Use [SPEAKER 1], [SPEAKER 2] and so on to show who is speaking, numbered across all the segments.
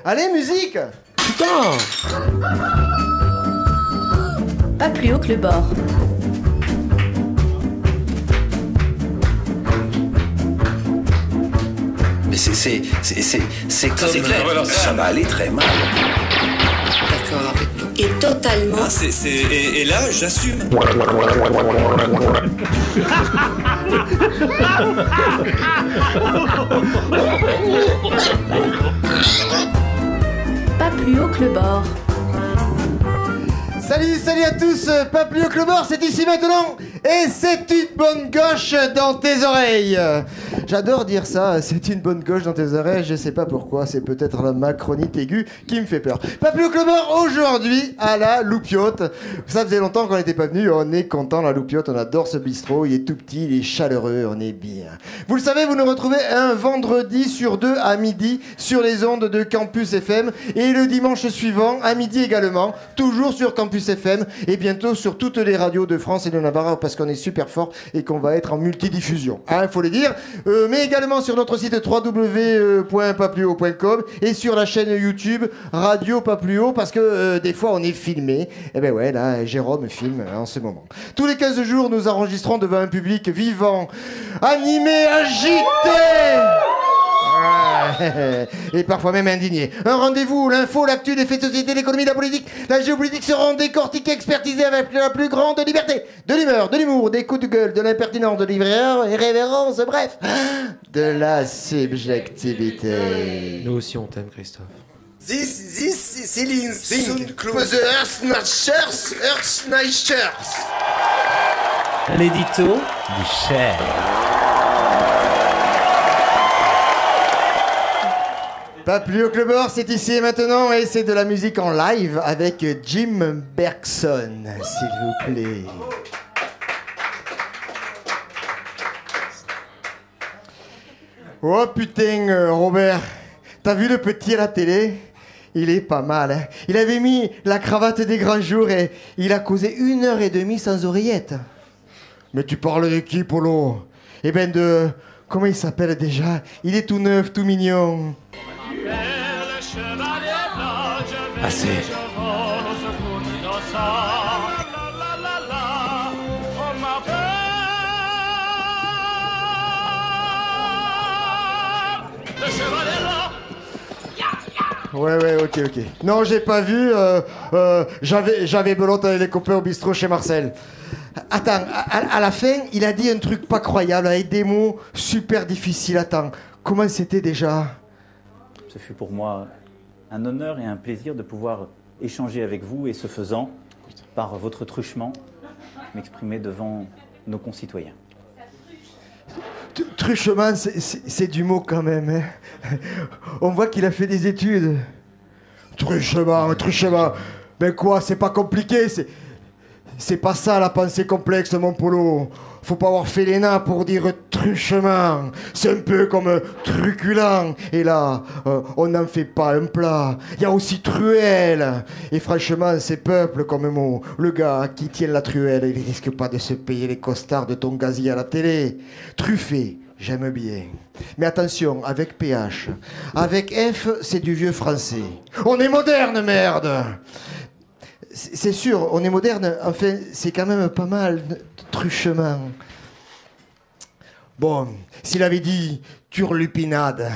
[SPEAKER 1] Allez, musique!
[SPEAKER 2] Putain!
[SPEAKER 3] Pas plus haut que le bord.
[SPEAKER 4] Mais c'est clair, voilà, ça va aller très mal.
[SPEAKER 5] D'accord avec vous.
[SPEAKER 3] Et totalement.
[SPEAKER 5] Ah, et là, j'assume.
[SPEAKER 3] Pas plus haut que le bord.
[SPEAKER 1] Salut à tous, pas plus haut que le bord, c'est ici maintenant, et c'est une bonne gauche dans tes oreilles. J'adore dire ça, c'est une bonne gauche dans tes oreilles, je sais pas pourquoi, c'est peut-être la macronite aiguë qui me fait peur. Pas plus haut que le bord, aujourd'hui, à la Loupiote. Ça faisait longtemps qu'on n'était pas venu, on est content, la Loupiote, on adore ce bistrot, il est tout petit, il est chaleureux, on est bien. Vous le savez, vous nous retrouvez un vendredi sur 2 à midi sur les ondes de Campus FM, et le dimanche suivant, à midi également, toujours sur Campus FM, et bientôt sur toutes les radios de France et de Navarre, parce qu'on est super fort et qu'on va être en multidiffusion, hein, faut le dire. Mais également sur notre site www.papluhaut.com et sur la chaîne YouTube Radio Papluhaut, parce que des fois on est filmé. Et ben ouais, là Jérôme filme en ce moment. Tous les 15 jours, nous enregistrons devant un public vivant, animé, agité. Et parfois même indigné. Un rendez-vous où l'info, l'actu, les faits de société, l'économie, la politique, la géopolitique seront décortiqués, expertisés avec la plus grande liberté. De l'humeur, de l'humour, des coups de gueule, de l'impertinence, de l'irrévérence, bref, de la subjectivité.
[SPEAKER 2] Nous aussi on t'aime, Christophe.
[SPEAKER 5] This is Céline
[SPEAKER 1] For the Earth Snatchers.
[SPEAKER 2] L'édito du Cher.
[SPEAKER 1] Pas plus haut que le bord, c'est ici et maintenant, et c'est de la musique en live avec Jim Bergson, s'il vous plaît. Oh putain, Robert, t'as vu le petit à la télé? Il est pas mal, hein. Il avait mis la cravate des grands jours et il a causé 1h30 sans oreillette. Mais tu parles de qui, Polo? Eh ben de... Comment il s'appelle déjà? Il est tout neuf, tout mignon.
[SPEAKER 2] Assez.
[SPEAKER 1] Ouais, ok. Non, j'ai pas vu. J'avais belote avec les copains au bistrot chez Marcel. Attends, à la fin, il a dit un truc pas croyable avec des mots super difficiles. Attends, comment c'était déjà?
[SPEAKER 6] Ce fut pour moi un honneur et un plaisir de pouvoir échanger avec vous et, ce faisant, par votre truchement, m'exprimer devant nos concitoyens.
[SPEAKER 1] Truchement, c'est du mot quand même. Hein. On voit qu'il a fait des études. Truchement. Ben quoi, c'est pas compliqué, c'est pas ça la pensée complexe, mon Polo. Faut pas avoir fait l'ENA pour dire truchement. C'est un peu comme truculent. Et là, on n'en fait pas un plat. Il y a aussi truelle. Et franchement, ces peuples comme mot. Le gars qui tient la truelle, il risque pas de se payer les costards de ton gazier à la télé. Truffé, j'aime bien. Mais attention, avec PH. Avec F, c'est du vieux français. On est moderne, merde! C'est sûr, on est moderne, enfin, c'est quand même pas mal, truchement. Bon, s'il avait dit turlupinade,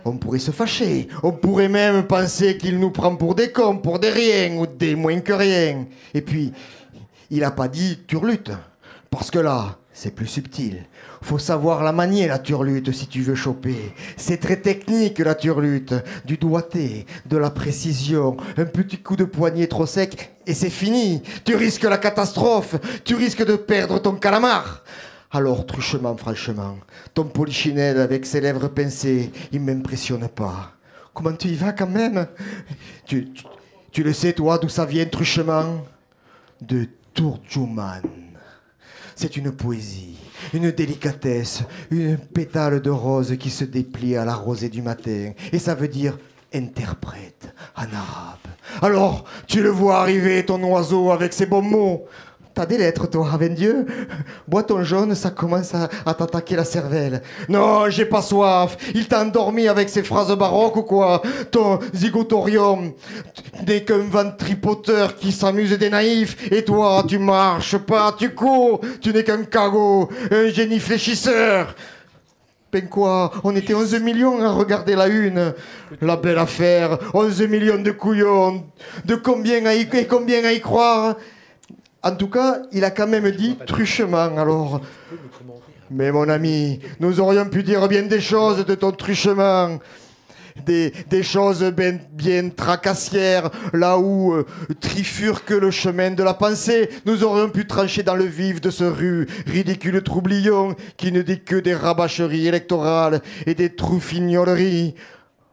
[SPEAKER 1] on pourrait se fâcher. On pourrait même penser qu'il nous prend pour des cons, pour des riens ou des moins que rien. Et puis, il a pas dit turlute, parce que là, c'est plus subtil. Faut savoir la manier, la turlute, si tu veux choper. C'est très technique, la turlute. Du doigté, de la précision, un petit coup de poignet trop sec, et c'est fini. Tu risques la catastrophe. Tu risques de perdre ton calamar. Alors, truchement, franchement, ton polichinelle avec ses lèvres pincées, il m'impressionne pas. Comment tu y vas quand même? Tu le sais, toi, d'où ça vient, truchement? De Tourjuman. C'est une poésie, une délicatesse, une pétale de rose qui se déplie à la rosée du matin. Et ça veut dire interprète en arabe. Alors, tu le vois arriver, ton oiseau, avec ses bons mots. T'as des lettres, toi, avec Dieu? Bois ton jaune, ça commence à t'attaquer la cervelle. Non, j'ai pas soif. Il t'a endormi avec ses phrases baroques ou quoi? Ton zigotorium n'est qu'un ventripoteur qui s'amuse des naïfs. Et toi, tu marches pas, tu cours. Tu n'es qu'un cagot, un génie fléchisseur. Ben quoi, on était 11 millions à regarder la une. La belle affaire, 11 millions de couillons. De combien à y croire? En tout cas, il a quand même dit truchement, alors. Mais mon ami, nous aurions pu dire bien des choses de ton truchement. Des choses bien tracassières, là où trifurque le chemin de la pensée. Nous aurions pu trancher dans le vif de ce ridicule troublion qui ne dit que des rabâcheries électorales et des troufignoleries.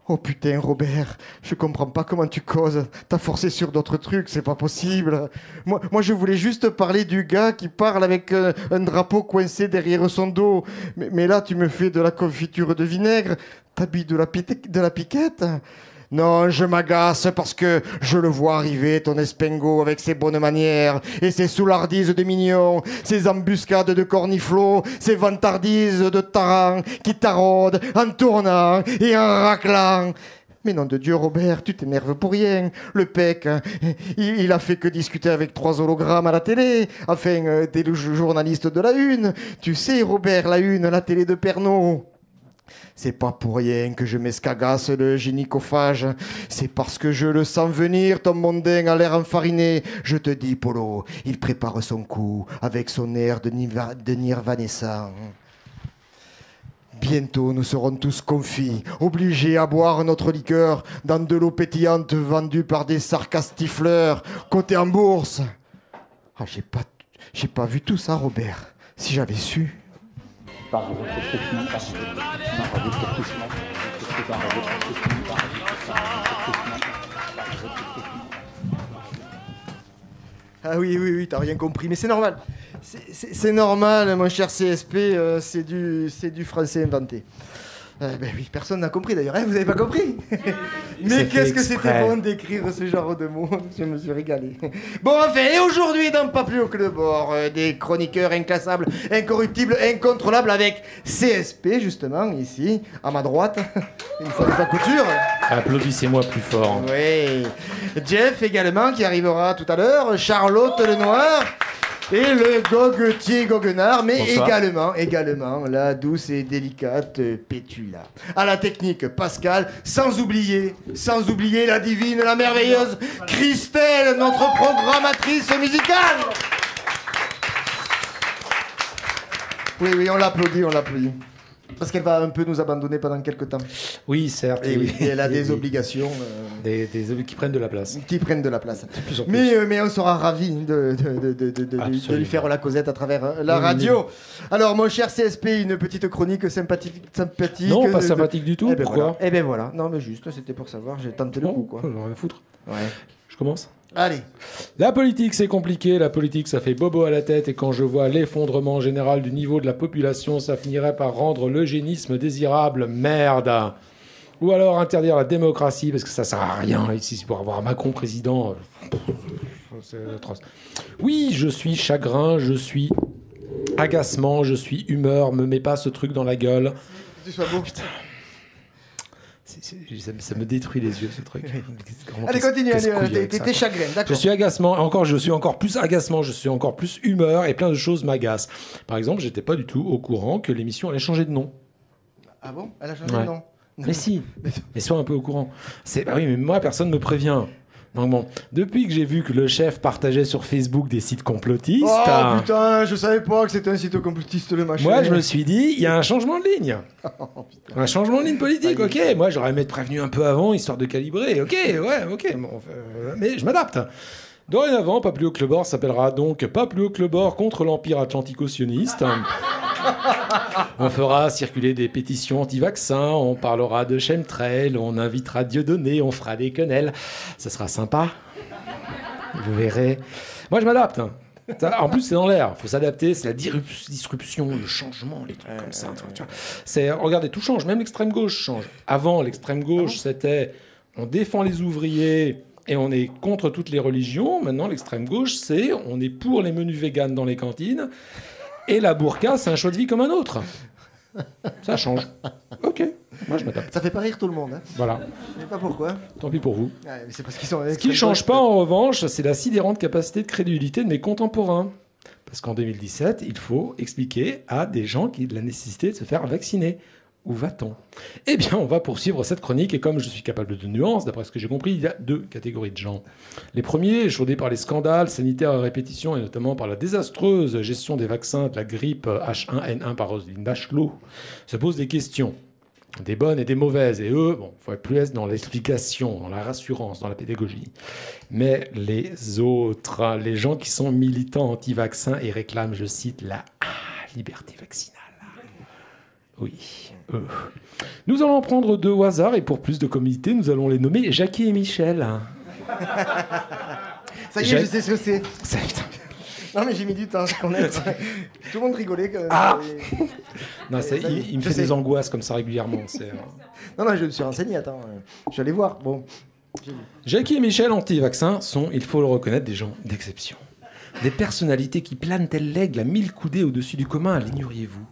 [SPEAKER 1] Oh putain, Robert, je comprends pas comment tu causes. T'as forcé sur d'autres trucs, c'est pas possible. Moi, je voulais juste parler du gars qui parle avec un drapeau coincé derrière son dos. Mais là, tu me fais de la confiture de vinaigre. T'habilles de la piquette? Non, je m'agace parce que je le vois arriver, ton espengo, avec ses bonnes manières et ses soulardises de mignon, ses embuscades de corniflots, ses vantardises de taran qui taraudent en tournant et en raclant. Mais nom de Dieu, Robert, tu t'énerves pour rien. Le PEC, il a fait que discuter avec 3 hologrammes à la télé. Enfin, t'es le journaliste de la Une. Tu sais, Robert, la Une, la télé de Pernod. C'est pas pour rien que je m'escagasse le gynécophage. C'est parce que je le sens venir, ton mondain à l'air enfariné. Je te dis, Polo, il prépare son coup avec son air de nirvanescent. Bientôt, nous serons tous confits, obligés à boire notre liqueur dans de l'eau pétillante vendue par des sarcastifleurs, cotée en bourse. Ah, j'ai pas vu tout ça, Robert. Si j'avais su...
[SPEAKER 6] Par votre truchement, par votre truchement, par votre truchement.
[SPEAKER 1] Ah oui, t'as rien compris, mais c'est normal. C'est normal, mon cher CSP, c'est du français inventé. Ben oui, personne n'a compris d'ailleurs, hein, vous n'avez pas compris? Mais qu'est-ce que c'était bon d'écrire ce genre de mots, je me suis régalé. Bon, enfin, et aujourd'hui, dans Pas plus haut que le bord, des chroniqueurs inclassables, incorruptibles, incontrôlables, avec CSP, justement, ici, à ma droite, une fois de pas couture.
[SPEAKER 2] Applaudissez-moi plus fort.
[SPEAKER 1] Oui. Jeff également, qui arrivera tout à l'heure, Charlotte Lenoir. Et le goguetier goguenard, mais également la douce et délicate Pétula. À la technique, Pascal, sans oublier la divine, la merveilleuse Christelle, notre programmatrice musicale. Oui, on l'applaudit. Parce qu'elle va un peu nous abandonner pendant quelques temps.
[SPEAKER 2] Oui, certes.
[SPEAKER 1] Et elle a des obligations.
[SPEAKER 2] Des qui prennent de la place.
[SPEAKER 1] Plus en plus. Mais on sera ravis de lui faire la causette à travers la radio. Alors, mon cher CSP, une petite chronique sympathique.
[SPEAKER 2] Non, pas sympathique du tout. Pourquoi?
[SPEAKER 1] Eh ben voilà. Non, mais juste, c'était pour savoir. J'ai tenté le coup, quoi.
[SPEAKER 2] J'en ai rien à foutre.
[SPEAKER 1] Ouais.
[SPEAKER 2] Je commence?
[SPEAKER 1] Allez.
[SPEAKER 2] La politique, c'est compliqué. La politique, ça fait bobo à la tête. Et quand je vois l'effondrement général du niveau de la population, ça finirait par rendre l'eugénisme désirable. Merde. Ou alors interdire la démocratie, parce que ça sert à rien. Ici, c'est pour avoir Macron président. C'est atroce. Oui, je suis chagrin, je suis agacement, je suis humeur. Me mets pas ce truc dans la gueule.
[SPEAKER 1] Tu sois beau.
[SPEAKER 2] Putain. Ça me détruit les yeux, ce truc.
[SPEAKER 1] Allez, continue, t'es chagrin, d'accord.
[SPEAKER 2] Je suis agacement, je suis encore plus agacement, je suis encore plus humeur, et plein de choses m'agacent. Par exemple, j'étais pas du tout au courant que l'émission allait changer de nom.
[SPEAKER 1] Ah bon? Elle a changé de nom?
[SPEAKER 2] Mais si, mais sois un peu au courant. Bah oui, mais moi, personne me prévient. Donc bon, depuis que j'ai vu que le chef partageait sur Facebook des sites complotistes...
[SPEAKER 1] Oh putain, je savais pas que c'était un site complotiste, le machin.
[SPEAKER 2] Moi, je me suis dit, il y a un changement de ligne. Un changement de ligne politique, ok. Moi, j'aurais aimé être prévenu un peu avant, histoire de calibrer. Ok. Bon, mais je m'adapte. Dorénavant, Pas plus haut que le bord s'appellera donc Pas plus haut que le bord contre l'empire atlantico-sioniste. On fera circuler des pétitions anti-vaccins, on parlera de chemtrail, on invitera Dieudonné, on fera des quenelles. Ça sera sympa. Vous verrez. Moi, je m'adapte. En plus, c'est dans l'air. Il faut s'adapter. C'est la disruption, le changement, les trucs comme ça. Regardez, tout change. Même l'extrême gauche change. Avant, l'extrême gauche, c'était on défend les ouvriers Et on est contre toutes les religions. Maintenant, l'extrême gauche, on est pour les menus véganes dans les cantines. Et la burqa, c'est un choix de vie comme un autre. Ça change. Ok, moi je m'adapte.
[SPEAKER 1] Ça fait pas rire tout le monde. Hein.
[SPEAKER 2] Voilà.
[SPEAKER 1] Je sais pas pourquoi.
[SPEAKER 2] Tant pis pour vous.
[SPEAKER 1] Ouais, mais c'est parce qu'ils sont
[SPEAKER 2] Ce qui ne change pas, en revanche, c'est la sidérante capacité de crédulité de mes contemporains. Parce qu'en 2017, il faut expliquer à des gens qui ont la nécessité de se faire vacciner. Où va-t-on ? Eh bien, on va poursuivre cette chronique, et comme je suis capable de nuances, d'après ce que j'ai compris, il y a 2 catégories de gens. Les premiers, échaudés par les scandales sanitaires à répétition, et notamment par la désastreuse gestion des vaccins de la grippe H1N1 par Roselyne Bachelot, se posent des questions, des bonnes et des mauvaises. Et eux, bon, il faut plus être dans l'explication, dans la rassurance, dans la pédagogie. Mais les autres, les gens qui sont militants anti-vaccins et réclament, je cite, la liberté vaccinale. Oui, Nous allons en prendre 2 au hasard, et pour plus de commodité, nous allons les nommer Jackie et Michel.
[SPEAKER 1] Ça y est, je sais ce que c'est.
[SPEAKER 2] Putain.
[SPEAKER 1] Non, mais j'ai mis du temps à se connaître. Tout le monde rigolait.
[SPEAKER 2] Non, il me fait des angoisses comme ça régulièrement.
[SPEAKER 1] Non, je me suis renseigné, attends. Je suis allé voir. Bon.
[SPEAKER 2] Jackie et Michel, anti-vaccins, sont, il faut le reconnaître, des gens d'exception. Des personnalités qui planent tel l'aigle à 1000 coudées au-dessus du commun, l'ignoriez-vous ?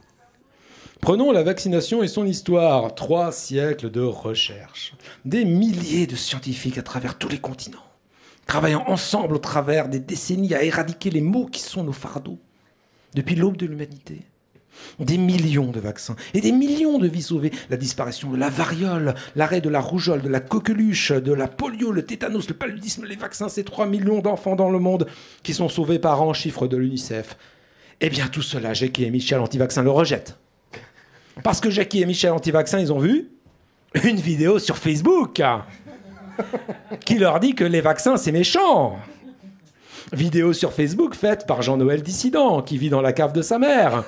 [SPEAKER 2] Prenons la vaccination et son histoire. 3 siècles de recherche. Des milliers de scientifiques à travers tous les continents, travaillant ensemble au travers des décennies à éradiquer les maux qui sont nos fardeaux. Depuis l'aube de l'humanité. Des millions de vaccins et des millions de vies sauvées. La disparition de la variole, l'arrêt de la rougeole, de la coqueluche, de la polio, le tétanos, le paludisme, les vaccins. C'est 3 millions d'enfants dans le monde qui sont sauvés par an, chiffre de l'UNICEF. Eh bien, tout cela, Jackie et Michel anti-vaccins le rejettent. Parce que Jackie et Michel anti-vaccins, ils ont vu une vidéo sur Facebook qui leur dit que les vaccins, c'est méchant. Vidéo sur Facebook faite par Jean-Noël Dissident, qui vit dans la cave de sa mère,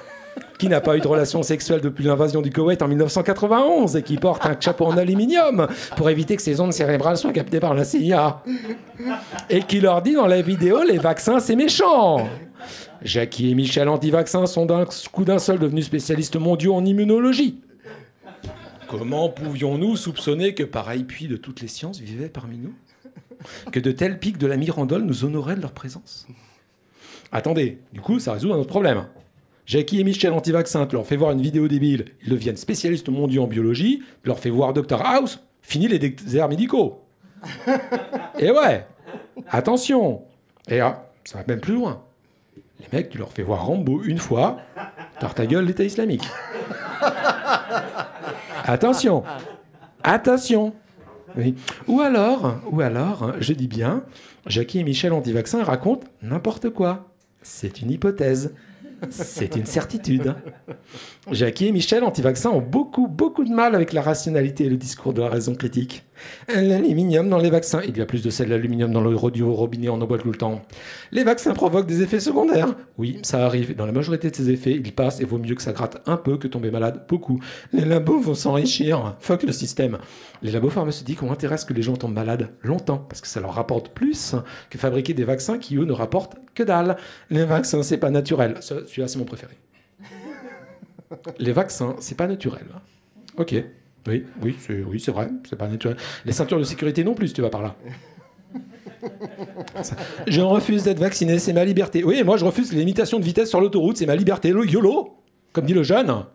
[SPEAKER 2] qui n'a pas eu de relation sexuelle depuis l'invasion du Koweït en 1991 et qui porte un chapeau en aluminium pour éviter que ses ondes cérébrales soient captées par la CIA. Et qui leur dit dans la vidéo, les vaccins, c'est méchant. Jackie et Michel anti-vaccins sont d'un coup d'un seul devenus spécialistes mondiaux en immunologie. Comment pouvions-nous soupçonner que pareil puits de toutes les sciences vivait parmi nous ? Que de tels pics de la Mirandole nous honoraient de leur présence ? Attendez, du coup, ça résout un autre problème. Jackie et Michel anti-vaccins, tu leur fais voir une vidéo débile, ils deviennent spécialistes mondiaux en biologie, tu leur fais voir Dr House, fini les déserts médicaux. Et ouais, attention. Et ça va même plus loin. Les mecs, tu leur fais voir Rambo une fois, tard ta gueule l'État islamique. Attention. Attention. Oui. Ou alors, je dis bien, Jackie et Michel anti-vaccins racontent n'importe quoi. C'est une hypothèse. C'est une certitude. Jackie et Michel anti-vaccins ont beaucoup de mal avec la rationalité et le discours de la raison critique. L'aluminium dans les vaccins. Il y a plus de sel d'aluminium dans le robinet, on en boit tout le temps. Les vaccins provoquent des effets secondaires. Oui, ça arrive. Et dans la majorité de ces effets, ils passent et vaut mieux que ça gratte un peu que tomber malade beaucoup. Les labos vont s'enrichir. Fuck le système. Les labos pharmaceutiques ont intérêt à ce que les gens tombent malades longtemps parce que ça leur rapporte plus que fabriquer des vaccins qui, eux, ne rapportent que dalle. Les vaccins, c'est pas naturel. Celui-là, c'est mon préféré. Les vaccins, c'est pas naturel. Ok. Oui, c'est vrai, c'est pas naturel. Les ceintures de sécurité non plus, si tu vas par là. Je refuse d'être vacciné, c'est ma liberté. Oui, moi je refuse les limitations de vitesse sur l'autoroute, c'est ma liberté. Le YOLO, comme dit le jeune.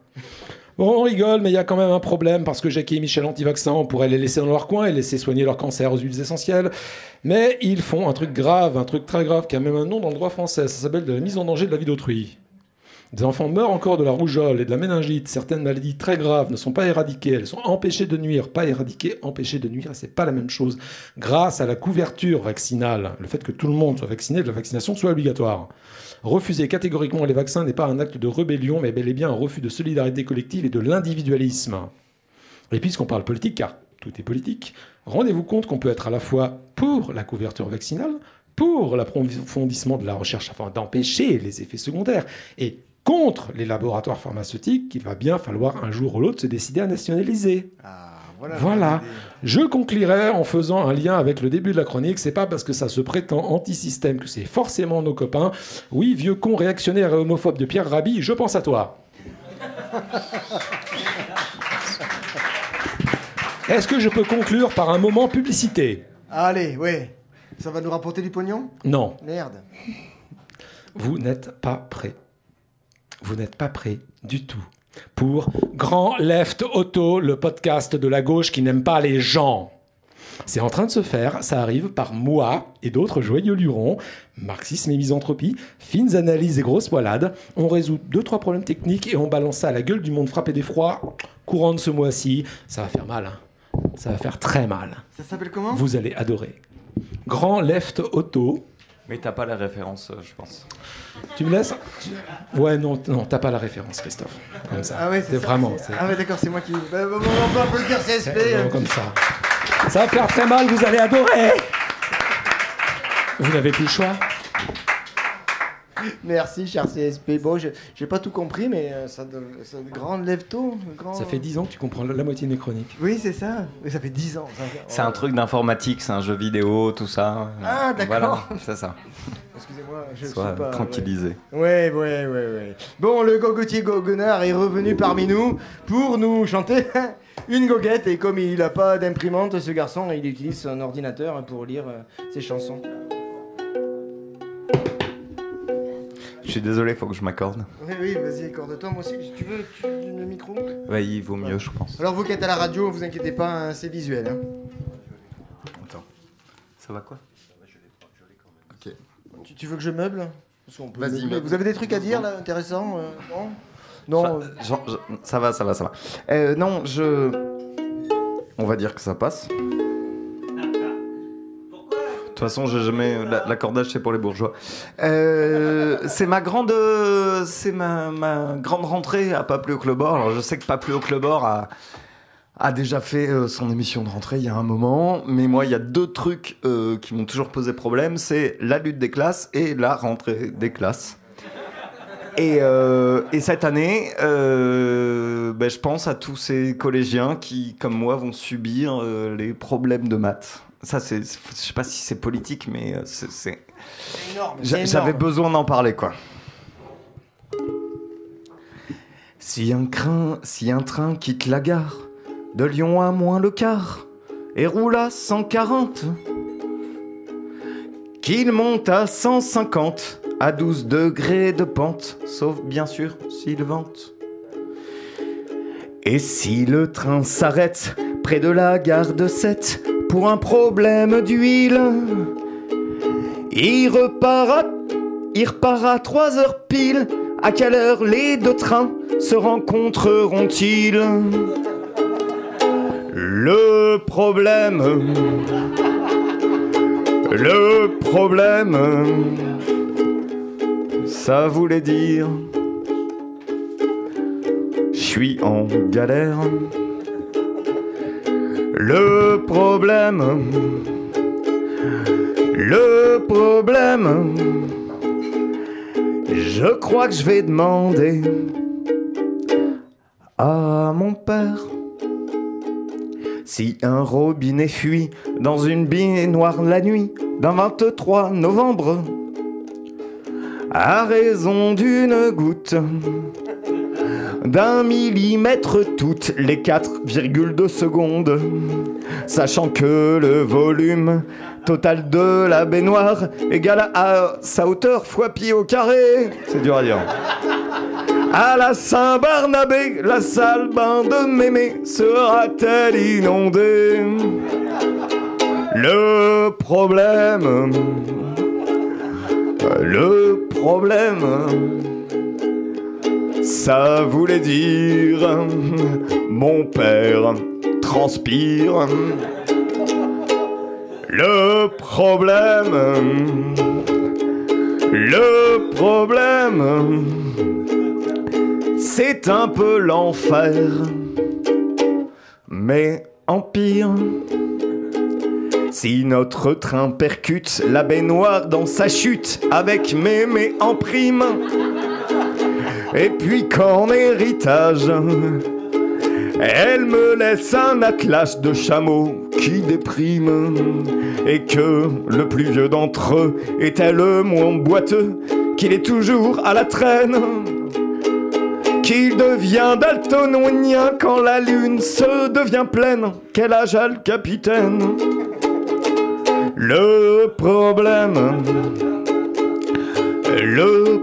[SPEAKER 2] Bon, on rigole, mais il y a quand même un problème, parce que Jackie et Michel anti-vaccins, on pourrait les laisser dans leur coin et laisser soigner leur cancer aux huiles essentielles. Mais ils font un truc grave, un truc très grave, qui a même un nom dans le droit français. Ça s'appelle de la mise en danger de la vie d'autrui. Des enfants meurent encore de la rougeole et de la méningite. Certaines maladies très graves ne sont pas éradiquées. Elles sont empêchées de nuire, pas éradiquées, empêchées de nuire. Et c'est pas la même chose. Grâce à la couverture vaccinale, le fait que tout le monde soit vacciné, que la vaccination soit obligatoire. Refuser catégoriquement les vaccins n'est pas un acte de rébellion, mais bel et bien un refus de solidarité collective et de l'individualisme. Et puisqu'on parle politique, car tout est politique, rendez-vous compte qu'on peut être à la fois pour la couverture vaccinale, pour l'approfondissement de la recherche afin d'empêcher les effets secondaires, et contre les laboratoires pharmaceutiques qu'il va bien falloir un jour ou l'autre se décider à nationaliser. Voilà. Je conclurai en faisant un lien avec le début de la chronique. C'est pas parce que ça se prétend anti-système que c'est forcément nos copains. Oui, vieux con réactionnaire et homophobe de Pierre Rabhi, je pense à toi. Est-ce que je peux conclure par un moment publicité ?
[SPEAKER 1] Allez, ouais. Ça va nous rapporter du pognon?
[SPEAKER 2] Non.
[SPEAKER 1] Merde.
[SPEAKER 2] Vous n'êtes pas prêts. Vous n'êtes pas prêts du tout pour Grand Left Auto, le podcast de la gauche qui n'aime pas les gens. C'est en train de se faire, ça arrive par moi et d'autres joyeux lurons. Marxisme et misanthropie, fines analyses et grosses poilades. On résout 2-3 problèmes techniques et on balance ça à la gueule du monde frappé d'effroi. Courant de ce mois-ci, ça va faire mal. Hein. Ça va faire très mal.
[SPEAKER 1] Ça s'appelle comment?
[SPEAKER 2] Vous allez adorer. Grand Left Auto.
[SPEAKER 7] Mais t'as pas la référence, je pense.
[SPEAKER 2] Tu me laisses? Ouais, non, t'as pas la référence, Christophe. Comme ça.
[SPEAKER 1] Ah ouais, c'est ça,
[SPEAKER 2] vraiment.
[SPEAKER 1] Ah ouais, d'accord, c'est moi qui... on peut applaudir CSP.
[SPEAKER 2] Comme ça. Ça va faire très mal, vous allez adorer. Vous n'avez plus le choix.
[SPEAKER 1] Merci, cher CSP. Bon, j'ai pas tout compris, mais ça grande lève-tôt.
[SPEAKER 2] Ça fait 10 ans que tu comprends la moitié de mes chroniques.
[SPEAKER 1] Oui, c'est ça. Mais ça fait 10 ans.
[SPEAKER 7] C'est un truc d'informatique, c'est un jeu vidéo, tout ça.
[SPEAKER 1] Ah, d'accord.
[SPEAKER 7] Voilà, c'est ça.
[SPEAKER 1] Excusez-moi, je
[SPEAKER 7] Sois
[SPEAKER 1] suis pas...
[SPEAKER 7] tranquillisé.
[SPEAKER 1] Ouais. Bon, le gogotier goguenard est revenu parmi nous pour nous chanter une goguette. Et comme il a pas d'imprimante, ce garçon, il utilise son ordinateur pour lire ses chansons.
[SPEAKER 7] Je suis désolé, faut que je m'accorde.
[SPEAKER 1] Oui, vas-y, accorde-toi. Moi aussi, tu veux le micro?
[SPEAKER 7] Ouais, il vaut mieux, je pense.
[SPEAKER 1] Alors, vous qui êtes à la radio, vous inquiétez pas, hein, c'est visuel. Hein.
[SPEAKER 7] Attends. Ça va quoi? Ok.
[SPEAKER 1] Tu veux que je meuble?
[SPEAKER 7] Vas-y, meuble.
[SPEAKER 1] Vous avez des trucs à dire, là, intéressants? Non.
[SPEAKER 7] Ça va. Non, on va dire que ça passe. De toute façon, j'ai jamais l'accordage, c'est pour les bourgeois. C'est ma grande rentrée à Pas plus haut que le bord. Alors, je sais que Pas plus haut que le bord a déjà fait son émission de rentrée il y a un moment, mais moi, il y a 2 trucs qui m'ont toujours posé problème, c'est la lutte des classes et la rentrée des classes. Et cette année, je pense à tous ces collégiens qui, comme moi, vont subir les problèmes de maths. Ça, je sais pas si c'est politique, mais c'est
[SPEAKER 1] énorme.
[SPEAKER 7] J'avais besoin d'en parler, quoi. Si un train quitte la gare de Lyon à moins le quart et roule à 140, qu'il monte à 150 à 12 degrés de pente, sauf bien sûr s'il vente. Et si le train s'arrête près de la gare de Sète pour un problème d'huile, il repart à 3 heures pile. À quelle heure les 2 trains se rencontreront-ils? Le problème, ça voulait dire je suis en galère. Le problème, je crois que je vais demander à mon père si un robinet fuit dans une baignoire la nuit d'un 23 novembre à raison d'une goutte d'1 millimètre toutes les 4,2 secondes, sachant que le volume total de la baignoire égale à sa hauteur fois pi au carré. C'est dur à dire. À la Saint-Barnabé, la salle bain de mémé sera-t-elle inondée? Le problème, ça voulait dire mon père transpire. Le problème, c'est un peu l'enfer, mais en pire. Si notre train percute la baignoire dans sa chute avec mémé en prime, et puis qu'en héritage, elle me laisse un attelage de chameaux qui déprime, et que le plus vieux d'entre eux est tellement boiteux qu'il est toujours à la traîne, qu'il devient daltonien quand la lune se devient pleine. Quel âge a le capitaine? Le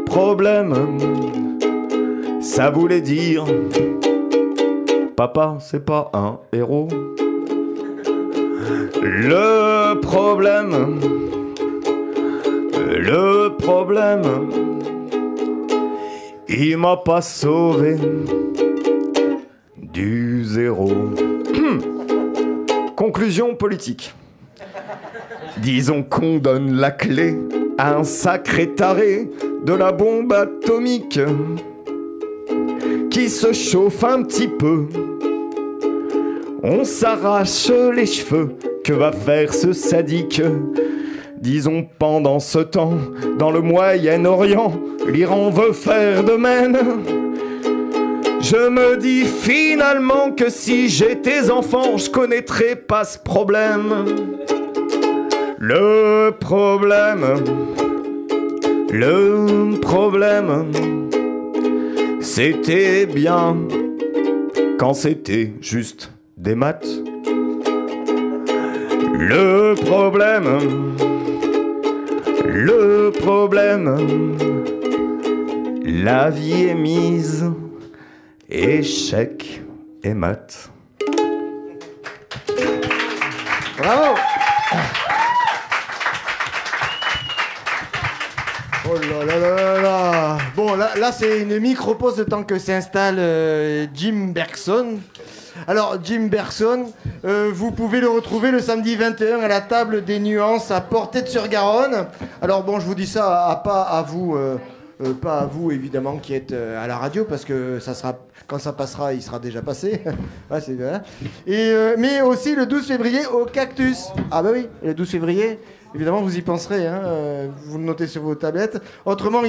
[SPEAKER 7] problème, ça voulait dire papa, c'est pas un héros. Le problème, il m'a pas sauvé du zéro. Conclusion politique. Disons qu'on donne la clé à un sacré taré de la bombe atomique qui se chauffe un petit peu. On s'arrache les cheveux, que va faire ce sadique? Disons pendant ce temps, dans le Moyen-Orient, l'Iran veut faire de même. Je me dis finalement que si j'étais enfant, je connaîtrais pas ce problème. Le problème, c'était bien quand c'était juste des maths. Le problème, la vie est mise, échec et maths.
[SPEAKER 1] Bravo. Oh là là là là. Bon, là c'est une micro-pause de temps que s'installe Jim Bergson. Alors, Jim Bergson, vous pouvez le retrouver le samedi 21 à la table des nuances à Portet-sur-Garonne. Alors bon, je vous dis ça pas à vous évidemment qui êtes à la radio, parce que ça sera, quand ça passera, il sera déjà passé. Ouais, c'est bien. Mais aussi le 12 février au Cactus. Ah bah oui, le 12 février. Évidemment, vous y penserez, hein, vous le notez sur vos tablettes. Autrement,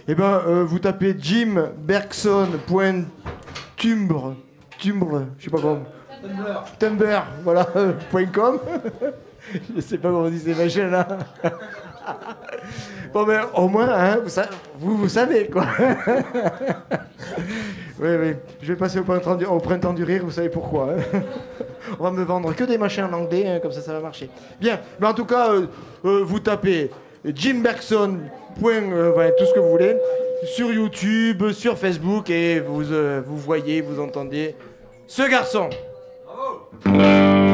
[SPEAKER 1] vous tapez jimbergson.tumblr, je sais pas comment. Tumblr, voilà, .com. Je sais pas comment on dit ces machins-là. Bon, mais au moins, hein, vous savez, quoi. Oui. Je vais passer au printemps du rire, vous savez pourquoi. Hein. On va me vendre que des machins en anglais, hein, comme ça va marcher. Bien, mais en tout cas, vous tapez Jim Bergson, tout ce que vous voulez, sur YouTube, sur Facebook, et vous voyez, vous entendez ce garçon. Bravo.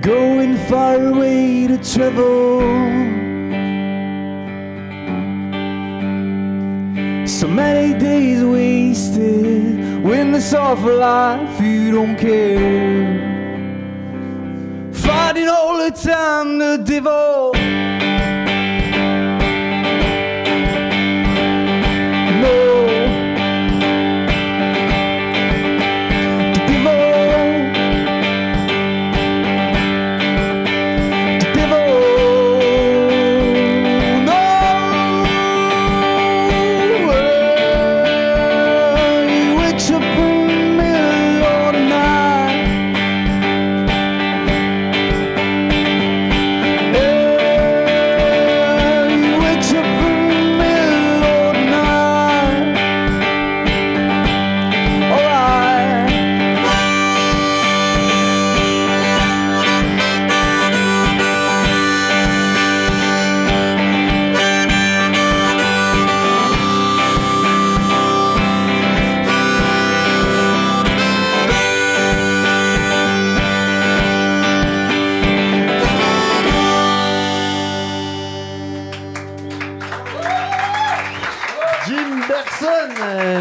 [SPEAKER 1] Going far away to travel. So many days wasted.
[SPEAKER 8] this awful life you don't care. Finding all the time to devote.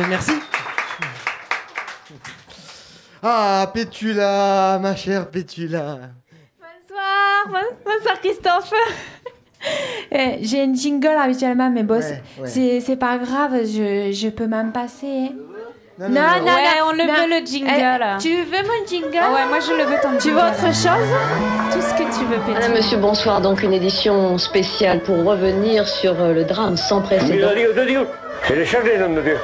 [SPEAKER 1] Merci. Ah, Pétula, ma chère Pétula.
[SPEAKER 9] Bonsoir Christophe. J'ai un jingle habituellement, mais bon, c'est pas grave, je peux m'en passer.
[SPEAKER 10] Non, on le veut le jingle.
[SPEAKER 9] Tu veux mon jingle?
[SPEAKER 10] Ouais, moi je le veux ton jingle.
[SPEAKER 9] Tu veux autre chose? Tout ce que tu veux, Pétula.
[SPEAKER 11] Madame, monsieur, bonsoir. Donc une édition spéciale pour revenir sur le drame sans précédent.
[SPEAKER 12] C'est le chef des hommes de Dieu.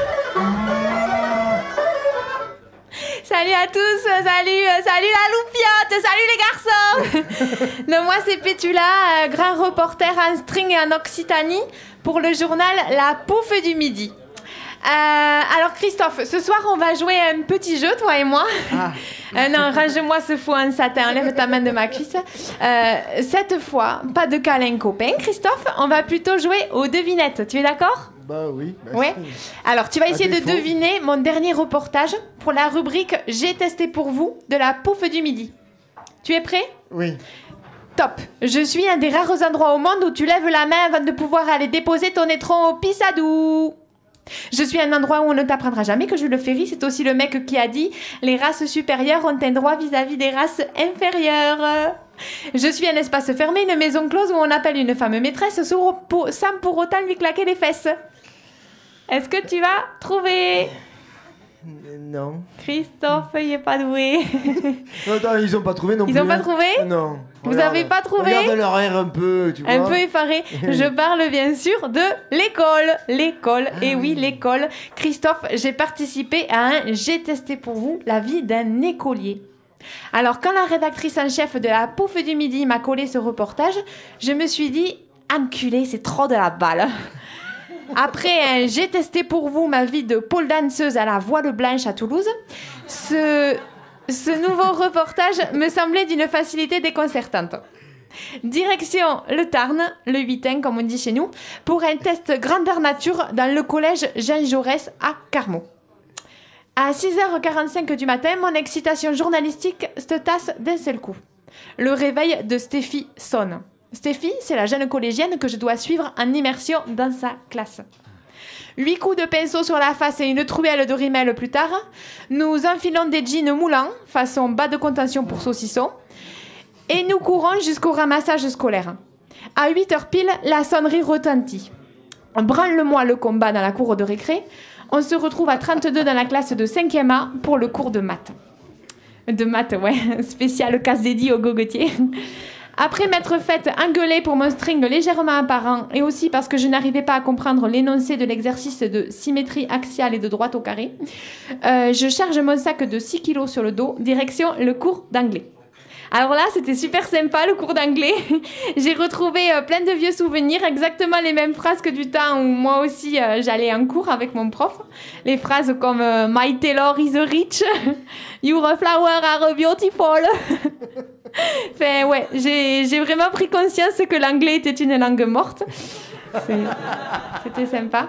[SPEAKER 9] Salut à tous, salut la loupiote, salut les garçons. Donc moi c'est Pétula, grand reporter en string et en Occitanie pour le journal La Pouffe du Midi. Alors Christophe, ce soir on va jouer un petit jeu, toi et moi. Non, range-moi ce fou en satin, enlève ta main de ma cuisse. Cette fois, pas de câlin copain, Christophe, on va plutôt jouer aux devinettes, tu es d'accord?
[SPEAKER 1] Bah oui.
[SPEAKER 9] Ouais. Alors, tu vas essayer de deviner mon dernier reportage pour la rubrique « J'ai testé pour vous » de La Pouffe du Midi. Tu es prêt?
[SPEAKER 1] Oui.
[SPEAKER 9] Top. Je suis un des rares endroits au monde où tu lèves la main avant de pouvoir aller déposer ton étron au Pissadou. Je suis un endroit où on ne t'apprendra jamais que Jules Ferry, c'est aussi le mec qui a dit « Les races supérieures ont un droit vis-à-vis des races inférieures ». Je suis un espace fermé, une maison close où on appelle une femme maîtresse sans pour autant lui claquer les fesses. Est-ce que tu vas trouver?
[SPEAKER 1] Non.
[SPEAKER 9] Christophe, il est pas doué.
[SPEAKER 1] Non, ils ont pas trouvé non plus.
[SPEAKER 9] Ils ont pas trouvé?
[SPEAKER 1] Non.
[SPEAKER 9] Vous avez pas trouvé?
[SPEAKER 1] Regarde leur air un peu, tu vois.
[SPEAKER 9] Un peu effaré. Je parle bien sûr de l'école. L'école, et oui, l'école. Christophe, j'ai participé à un « J'ai testé pour vous la vie d'un écolier ». Alors, quand la rédactrice en chef de La Pouffe du Midi m'a collé ce reportage, je me suis dit « Enculé, c'est trop de la balle ». Après, j'ai testé pour vous ma vie de pole danseuse à la Voile Blanche à Toulouse. Ce nouveau reportage me semblait d'une facilité déconcertante. Direction le Tarn, le 8e comme on dit chez nous, pour un test grandeur nature dans le collège Jean Jaurès à Carmaux. À 6h45 du matin, mon excitation journalistique se tasse d'un seul coup. Le réveil de Stéphie sonne. Stéphie, c'est la jeune collégienne que je dois suivre en immersion dans sa classe. 8 coups de pinceau sur la face et une truelle de rimel plus tard, nous enfilons des jeans moulants, façon bas de contention pour saucisson, et nous courons jusqu'au ramassage scolaire. À 8h pile, la sonnerie retentit. Branle-moi le combat dans la cour de récré. On se retrouve à 32 dans la classe de 5e A pour le cours de maths. De maths, ouais, spécial casse dédié au gogotier. Après m'être faite engueuler pour mon string légèrement apparent et aussi parce que je n'arrivais pas à comprendre l'énoncé de l'exercice de symétrie axiale et de droite au carré, je charge mon sac de 6 kilos sur le dos, direction le cours d'anglais. Alors là, c'était super sympa, le cours d'anglais. J'ai retrouvé plein de vieux souvenirs, exactement les mêmes phrases que du temps où moi aussi j'allais en cours avec mon prof. Les phrases comme My Taylor is rich, Your flower are beautiful. Enfin, ouais, j'ai vraiment pris conscience que l'anglais était une langue morte. C'était sympa.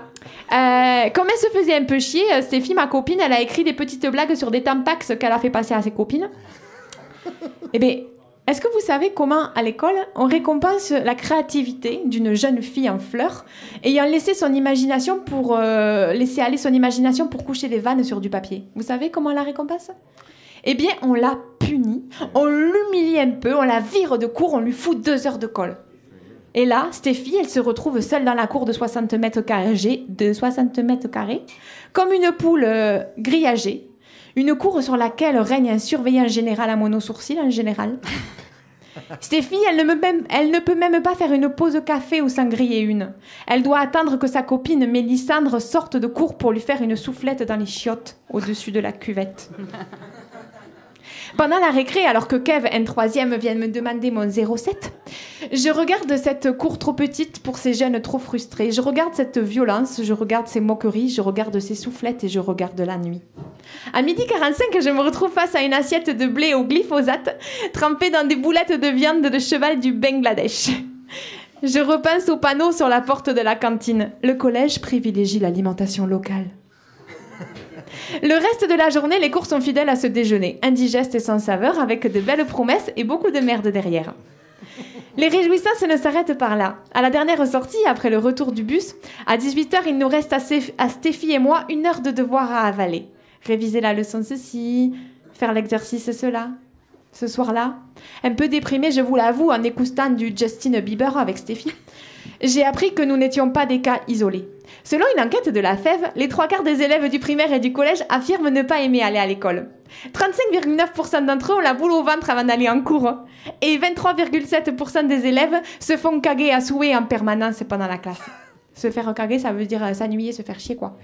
[SPEAKER 9] Comme elle se faisait un peu chier, Stéphie, ma copine, elle a écrit des petites blagues sur des tampax qu'elle a fait passer à ses copines. Eh bien, Est-ce que vous savez comment, à l'école, on récompense la créativité d'une jeune fille en fleurs ayant laissé aller son imagination pour coucher des vannes sur du papier? Vous savez comment on la récompense? Eh bien, on la punit, on l'humilie un peu, on la vire de cours, on lui fout 2 heures de colle. Et là, Stéphie, elle se retrouve seule dans la cour de 60 mètres carrés, comme une poule grillagée. Une cour sur laquelle règne un surveillant général à monosourcil, en général. Stéphie, elle ne peut même pas faire une pause café ou s'en griller une. Elle doit attendre que sa copine Mélissandre sorte de cours pour lui faire une soufflette dans les chiottes, au-dessus de la cuvette. Pendant la récré, alors que Kev, un 3e, vient me demander mon 07, je regarde cette cour trop petite pour ces jeunes trop frustrés. Je regarde cette violence, je regarde ces moqueries, je regarde ces soufflettes et je regarde la nuit. À 12h45, je me retrouve face à une assiette de blé au glyphosate, trempée dans des boulettes de viande de cheval du Bangladesh. Je repense au panneau sur la porte de la cantine. Le collège privilégie l'alimentation locale. Le reste de la journée, les cours sont fidèles à ce déjeuner, indigeste et sans saveur, avec de belles promesses et beaucoup de merde derrière. Les réjouissances ne s'arrêtent pas là. À la dernière sortie, après le retour du bus, à 18h, il nous reste à Stéphie et moi 1 heure de devoir à avaler. Réviser la leçon ceci, faire l'exercice cela. Ce soir-là, un peu déprimée, je vous l'avoue, en écoutant du Justin Bieber avec Stéphie, j'ai appris que nous n'étions pas des cas isolés. Selon une enquête de la FEV, les 3/4 des élèves du primaire et du collège affirment ne pas aimer aller à l'école. 35,9% d'entre eux ont la boule au ventre avant d'aller en cours. Et 23,7% des élèves se font caguer à souhait en permanence pendant la classe. Se faire caguer, ça veut dire s'ennuyer, se faire chier, quoi.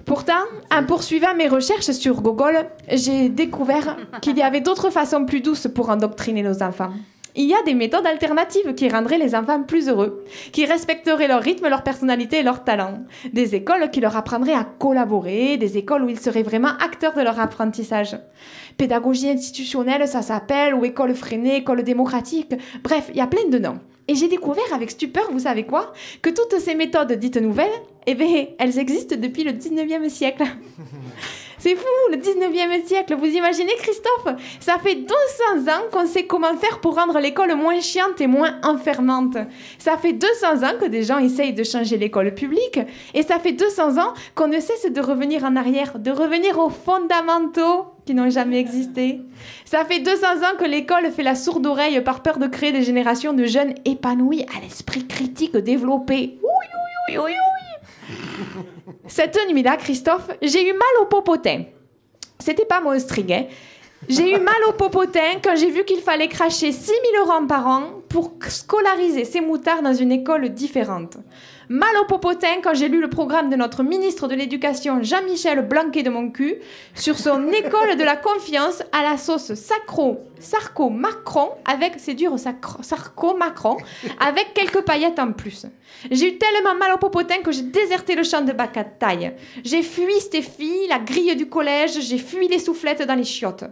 [SPEAKER 9] Pourtant, en poursuivant mes recherches sur Google, j'ai découvert qu'il y avait d'autres façons plus douces pour endoctriner nos enfants. Il y a des méthodes alternatives qui rendraient les enfants plus heureux, qui respecteraient leur rythme, leur personnalité et leur talent. Des écoles qui leur apprendraient à collaborer, des écoles où ils seraient vraiment acteurs de leur apprentissage. Pédagogie institutionnelle, ça s'appelle, ou école freinée, école démocratique. Bref, il y a plein de noms. Et j'ai découvert avec stupeur, vous savez quoi, que toutes ces méthodes dites nouvelles, eh bien, elles existent depuis le 19e siècle. C'est fou, le 19e siècle, vous imaginez, Christophe? Ça fait 200 ans qu'on sait comment faire pour rendre l'école moins chiante et moins enfermante. Ça fait 200 ans que des gens essayent de changer l'école publique, et ça fait 200 ans qu'on ne cesse de revenir en arrière, de revenir aux fondamentaux qui n'ont jamais existé. Ça fait 200 ans que l'école fait la sourde oreille par peur de créer des générations de jeunes épanouis à l'esprit critique développé. Oui, oui, oui, oui, oui. Cette nuit-là, Christophe, j'ai eu mal au popotin. C'était pas mon string, hein. J'ai eu mal au popotin quand j'ai vu qu'il fallait cracher 6 000 € par an pour scolariser ces moutards dans une école différente. Mal au popotin quand j'ai lu le programme de notre ministre de l'Éducation, Jean-Michel Blanquet de mon cul, sur son école de la confiance à la sauce Sarko-Macron, avec, c'est dur, Sarko-Macron, avec quelques paillettes en plus. J'ai eu tellement mal au popotin que j'ai déserté le champ de bataille. J'ai fui Stéphie, la grille du collège, j'ai fui les soufflettes dans les chiottes.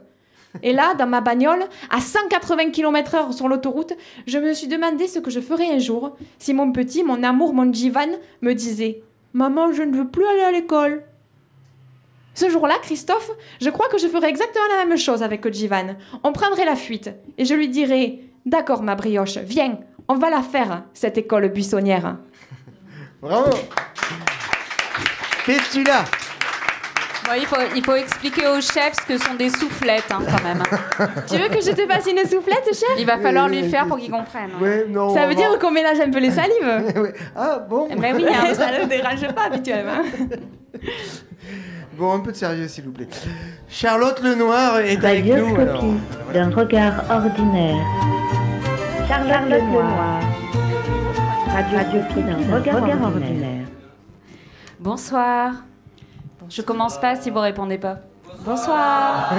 [SPEAKER 9] Et là, dans ma bagnole, à 180 km/h sur l'autoroute, je me suis demandé ce que je ferais un jour si mon petit, mon amour, mon Jivan me disait « Maman, je ne veux plus aller à l'école ». Ce jour-là, Christophe, je crois que je ferais exactement la même chose avec Jivan. On prendrait la fuite et je lui dirais « D'accord, ma brioche, viens, on va la faire, cette école buissonnière ».
[SPEAKER 1] Bravo. Qu'es-tu là?
[SPEAKER 10] Bon, il faut expliquer au chef ce que sont des soufflettes, hein, quand même.
[SPEAKER 9] Tu veux que je te fasse une soufflette, chef?
[SPEAKER 10] Il va falloir lui faire pour qu'il comprenne.
[SPEAKER 1] Ouais, non,
[SPEAKER 9] ça veut dire qu'on ménage un peu les salives.
[SPEAKER 1] Ah bon?
[SPEAKER 9] Ben oui, hein, ça ne dérange pas habituellement.
[SPEAKER 1] Bon, un peu de sérieux, s'il vous plaît. Charlotte Lenoir est avec nous. Alors.
[SPEAKER 11] D'un regard ordinaire. Charlotte Lenoir. Radioscopie d'un regard ordinaire.
[SPEAKER 10] Bonsoir. Je commence pas si vous répondez pas. Bonsoir.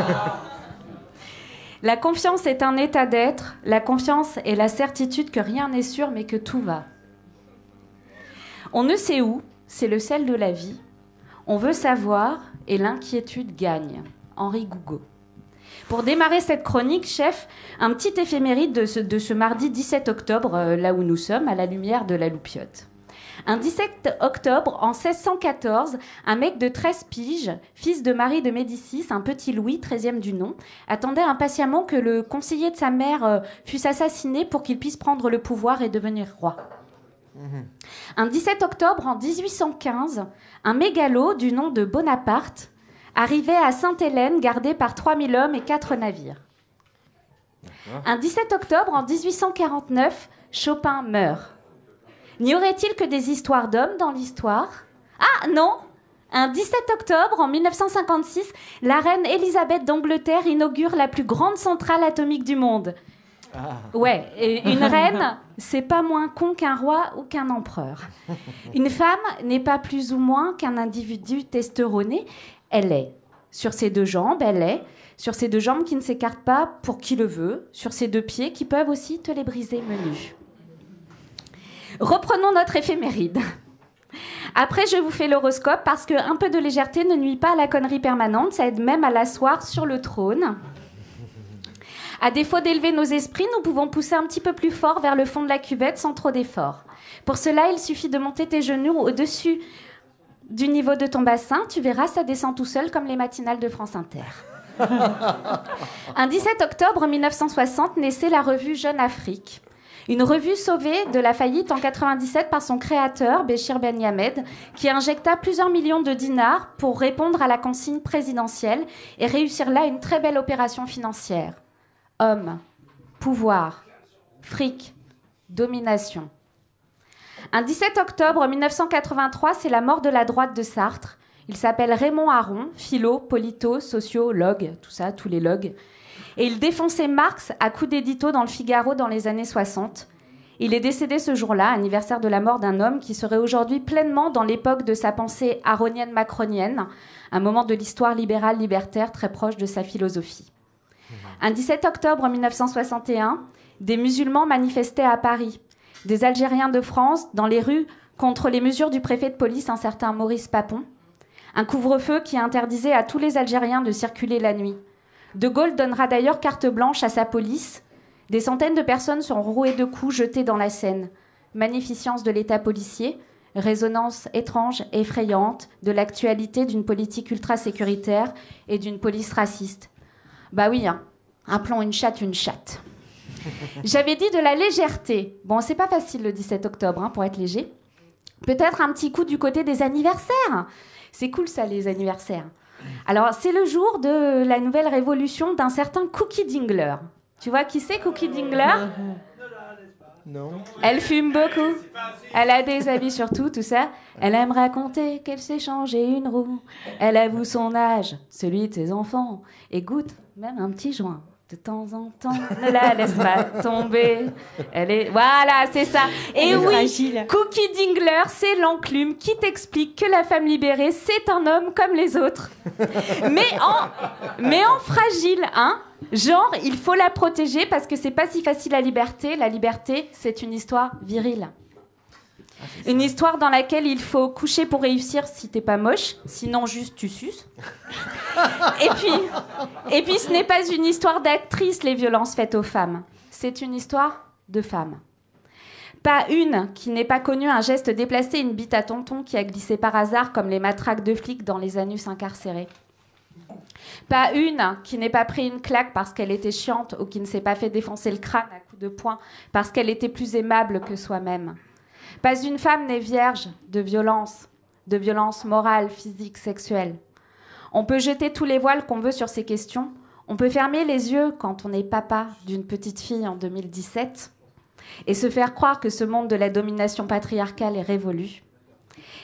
[SPEAKER 10] La confiance est un état d'être. La confiance est la certitude que rien n'est sûr mais que tout va. On ne sait où, c'est le sel de la vie. On veut savoir et l'inquiétude gagne. Henri Gougaud. Pour démarrer cette chronique, chef, un petit éphéméride de ce mardi 17 octobre, là où nous sommes, à la lumière de la loupiote. Un 17 octobre, en 1614, un mec de 13 piges, fils de Marie de Médicis, un petit Louis, 13e du nom, attendait impatiemment que le conseiller de sa mère fût assassiné pour qu'il puisse prendre le pouvoir et devenir roi. Un 17 octobre, en 1815, un mégalo du nom de Bonaparte arrivait à Sainte-Hélène, gardé par 3000 hommes et 4 navires. Un 17 octobre, en 1849, Chopin meurt. N'y aurait-il que des histoires d'hommes dans l'histoire? Ah non! Un 17 octobre, en 1956, la reine Élisabeth d'Angleterre inaugure la plus grande centrale atomique du monde. Ouais, et une reine, c'est pas moins con qu'un roi ou qu'un empereur. Une femme n'est pas plus ou moins qu'un individu testeuroné. Elle est. Sur ses 2 jambes, elle est. Sur ses 2 jambes qui ne s'écartent pas pour qui le veut. Sur ses 2 pieds qui peuvent aussi te les briser menus. Reprenons notre éphéméride. Après, je vous fais l'horoscope parce qu'un peu de légèreté ne nuit pas à la connerie permanente. Ça aide même à l'asseoir sur le trône. À défaut d'élever nos esprits, nous pouvons pousser un petit peu plus fort vers le fond de la cuvette sans trop d'efforts. Pour cela, il suffit de monter tes genoux au-dessus du niveau de ton bassin. Tu verras, ça descend tout seul comme les matinales de France Inter. Un 17 octobre 1960 naissait la revue Jeune Afrique. Une revue sauvée de la faillite en 97 par son créateur, Béchir Ben Yamed, qui injecta plusieurs millions de dinars pour répondre à la consigne présidentielle et réussir là une très belle opération financière. Hommes, pouvoir, fric, domination. Un 17 octobre 1983, c'est la mort de la droite de Sartre. Il s'appelle Raymond Aron, philo, polito, sociologue, tout ça, tous les logs. Et il défonçait Marx à coups d'édito dans le Figaro dans les années 60. Il est décédé ce jour-là, anniversaire de la mort d'un homme qui serait aujourd'hui pleinement dans l'époque de sa pensée aronienne-macronienne, un moment de l'histoire libérale libertaire très proche de sa philosophie. Un 17 octobre 1961, des musulmans manifestaient à Paris. Des Algériens de France dans les rues contre les mesures du préfet de police, un certain Maurice Papon. Un couvre-feu qui interdisait à tous les Algériens de circuler la nuit. De Gaulle donnera d'ailleurs carte blanche à sa police. Des centaines de personnes sont rouées de coups, jetées dans la Seine. Magnificence de l'État policier, résonance étrange, effrayante de l'actualité d'une politique ultra-sécuritaire et d'une police raciste. Bah oui, hein. Appelons une chatte une chatte. J'avais dit de la légèreté. Bon, c'est pas facile le 17 octobre, hein, pour être léger. Peut-être un petit coup du côté des anniversaires. C'est cool ça, les anniversaires. Alors, c'est le jour de la nouvelle révolution d'un certain Cookie Dingler. Tu vois qui c'est, Cookie Dingler?
[SPEAKER 1] Non.
[SPEAKER 10] Elle fume beaucoup. Elle a des habits surtout, tout ça. Elle aime raconter qu'elle s'est changé une roue. Elle avoue son âge, celui de ses enfants, et goûte même un petit joint. De temps en temps, ne la laisse pas tomber. Elle est... Voilà, c'est ça. Et oui, fragile. Cookie Dingler, c'est l'enclume qui t'explique que la femme libérée, c'est un homme comme les autres. mais en fragile, hein. Genre, il faut la protéger parce que c'est pas si facile la liberté. La liberté, c'est une histoire virile. Une histoire dans laquelle il faut coucher pour réussir si t'es pas moche, sinon juste tu suces. Et puis ce n'est pas une histoire d'actrice, les violences faites aux femmes. C'est une histoire de femme. Pas une qui n'ait pas connu un geste déplacé, une bite à tonton qui a glissé par hasard comme les matraques de flics dans les anus incarcérés. Pas une qui n'ait pas pris une claque parce qu'elle était chiante ou qui ne s'est pas fait défoncer le crâne à coups de poing parce qu'elle était plus aimable que soi-même. Pas une femme n'est vierge de violence morale, physique, sexuelle. On peut jeter tous les voiles qu'on veut sur ces questions. On peut fermer les yeux quand on est papa d'une petite fille en 2017 et se faire croire que ce monde de la domination patriarcale est révolu.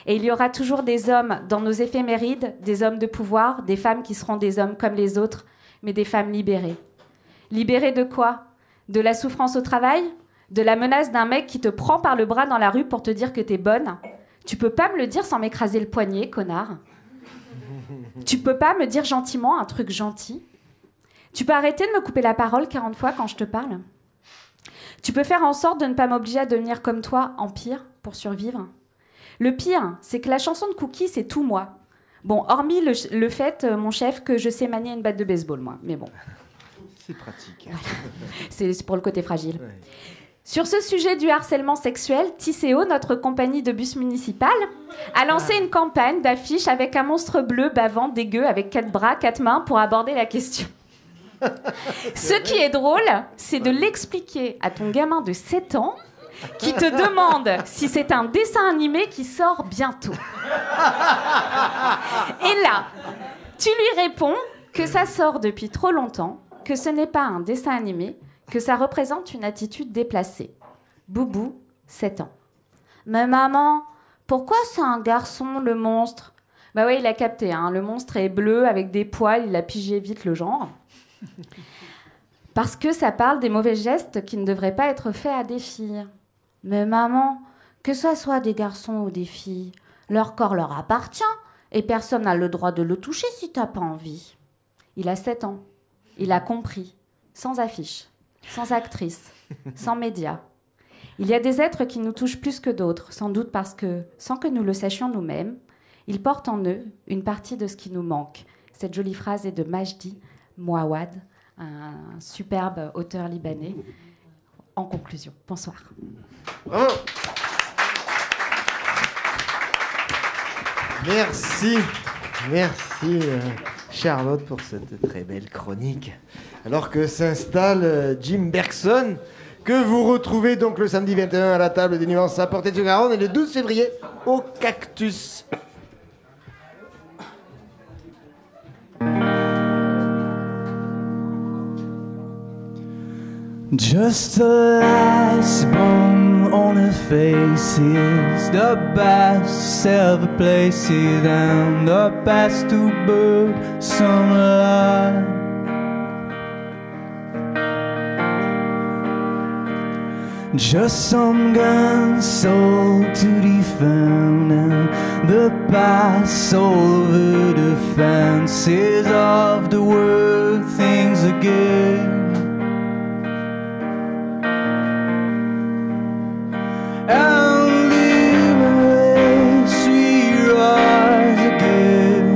[SPEAKER 10] Et il y aura toujours des hommes dans nos éphémérides, des hommes de pouvoir, des femmes qui seront des hommes comme les autres, mais des femmes libérées. Libérées de quoi? De la souffrance au travail? De la menace d'un mec qui te prend par le bras dans la rue pour te dire que t'es bonne? Tu peux pas me le dire sans m'écraser le poignet, connard. Tu peux pas me dire gentiment un truc gentil? Tu peux arrêter de me couper la parole 40 fois quand je te parle? Tu peux faire en sorte de ne pas m'obliger à devenir comme toi, en pire, pour survivre? Le pire, c'est que la chanson de Cookie, c'est tout moi. Bon, hormis le fait, mon chef, que je sais manier une batte de baseball, moi. Mais bon.
[SPEAKER 1] C'est pratique.
[SPEAKER 10] Voilà. C'est pour le côté fragile. Ouais. Sur ce sujet du harcèlement sexuel, Tisséo, notre compagnie de bus municipal, a lancé une campagne d'affiches avec un monstre bleu bavant, dégueu, avec 4 bras, 4 mains pour aborder la question. Ce qui est drôle, c'est de l'expliquer à ton gamin de 7 ans qui te demande si c'est un dessin animé qui sort bientôt. Et là, tu lui réponds que ça sort depuis trop longtemps, que ce n'est pas un dessin animé, que ça représente une attitude déplacée. Boubou, 7 ans. Mais maman, pourquoi c'est un garçon, le monstre? Bah ouais, il a capté, hein. Le monstre est bleu avec des poils, il a pigé vite le genre. Parce que ça parle des mauvais gestes qui ne devraient pas être faits à des filles. Mais maman, que ça soit des garçons ou des filles, leur corps leur appartient et personne n'a le droit de le toucher si t'as pas envie. Il a 7 ans. Il a compris. Sans affiche, sans actrice, sans médias. Il y a des êtres qui nous touchent plus que d'autres, sans doute parce que, sans que nous le sachions nous-mêmes, ils portent en eux une partie de ce qui nous manque. Cette jolie phrase est de Majdi Mouawad, un superbe auteur libanais. En conclusion, bonsoir.
[SPEAKER 1] Oh. Merci Charlotte pour cette très belle chronique. Alors que s'installe Jim Bergson, que vous retrouvez donc le samedi 21 à la table des nuances à Portet-sur-Garonne et le 12 février au Cactus.
[SPEAKER 8] Just the last bone on her face is the best ever places and the best to burn some alive. Just some guns sold to defend and the past over the fences of the world things again. And liberate, we rise again.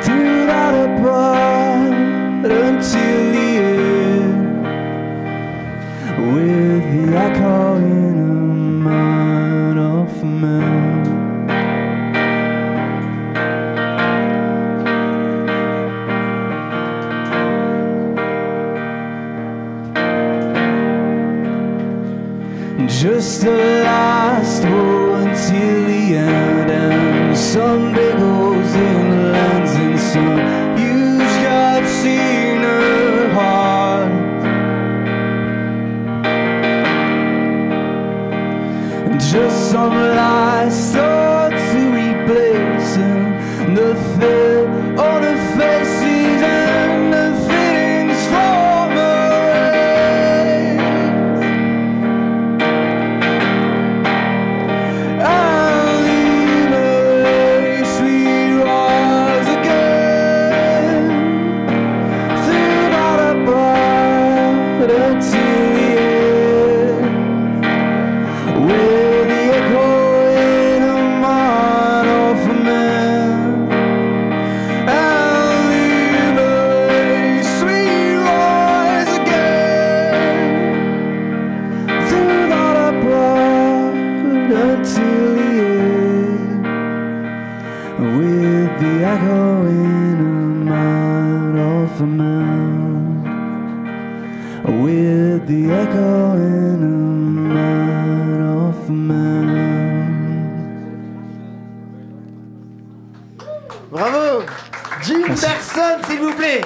[SPEAKER 8] Through that apart until the end, with the echo in a mind of man. Just the last war until the end, and someday goes in lands and some huge God seen her heart. Just some last thought to replace and the fear on the faces and the fittings from her race. And leave a race we rise again through not apart until the end. With the echo in a mind of a man. And leave a race we rise again through not apart until the end. With the echo in a mind of a man. With the echo in a mind of a man.
[SPEAKER 1] Bravo Jim Bergson, s'il vous plaît.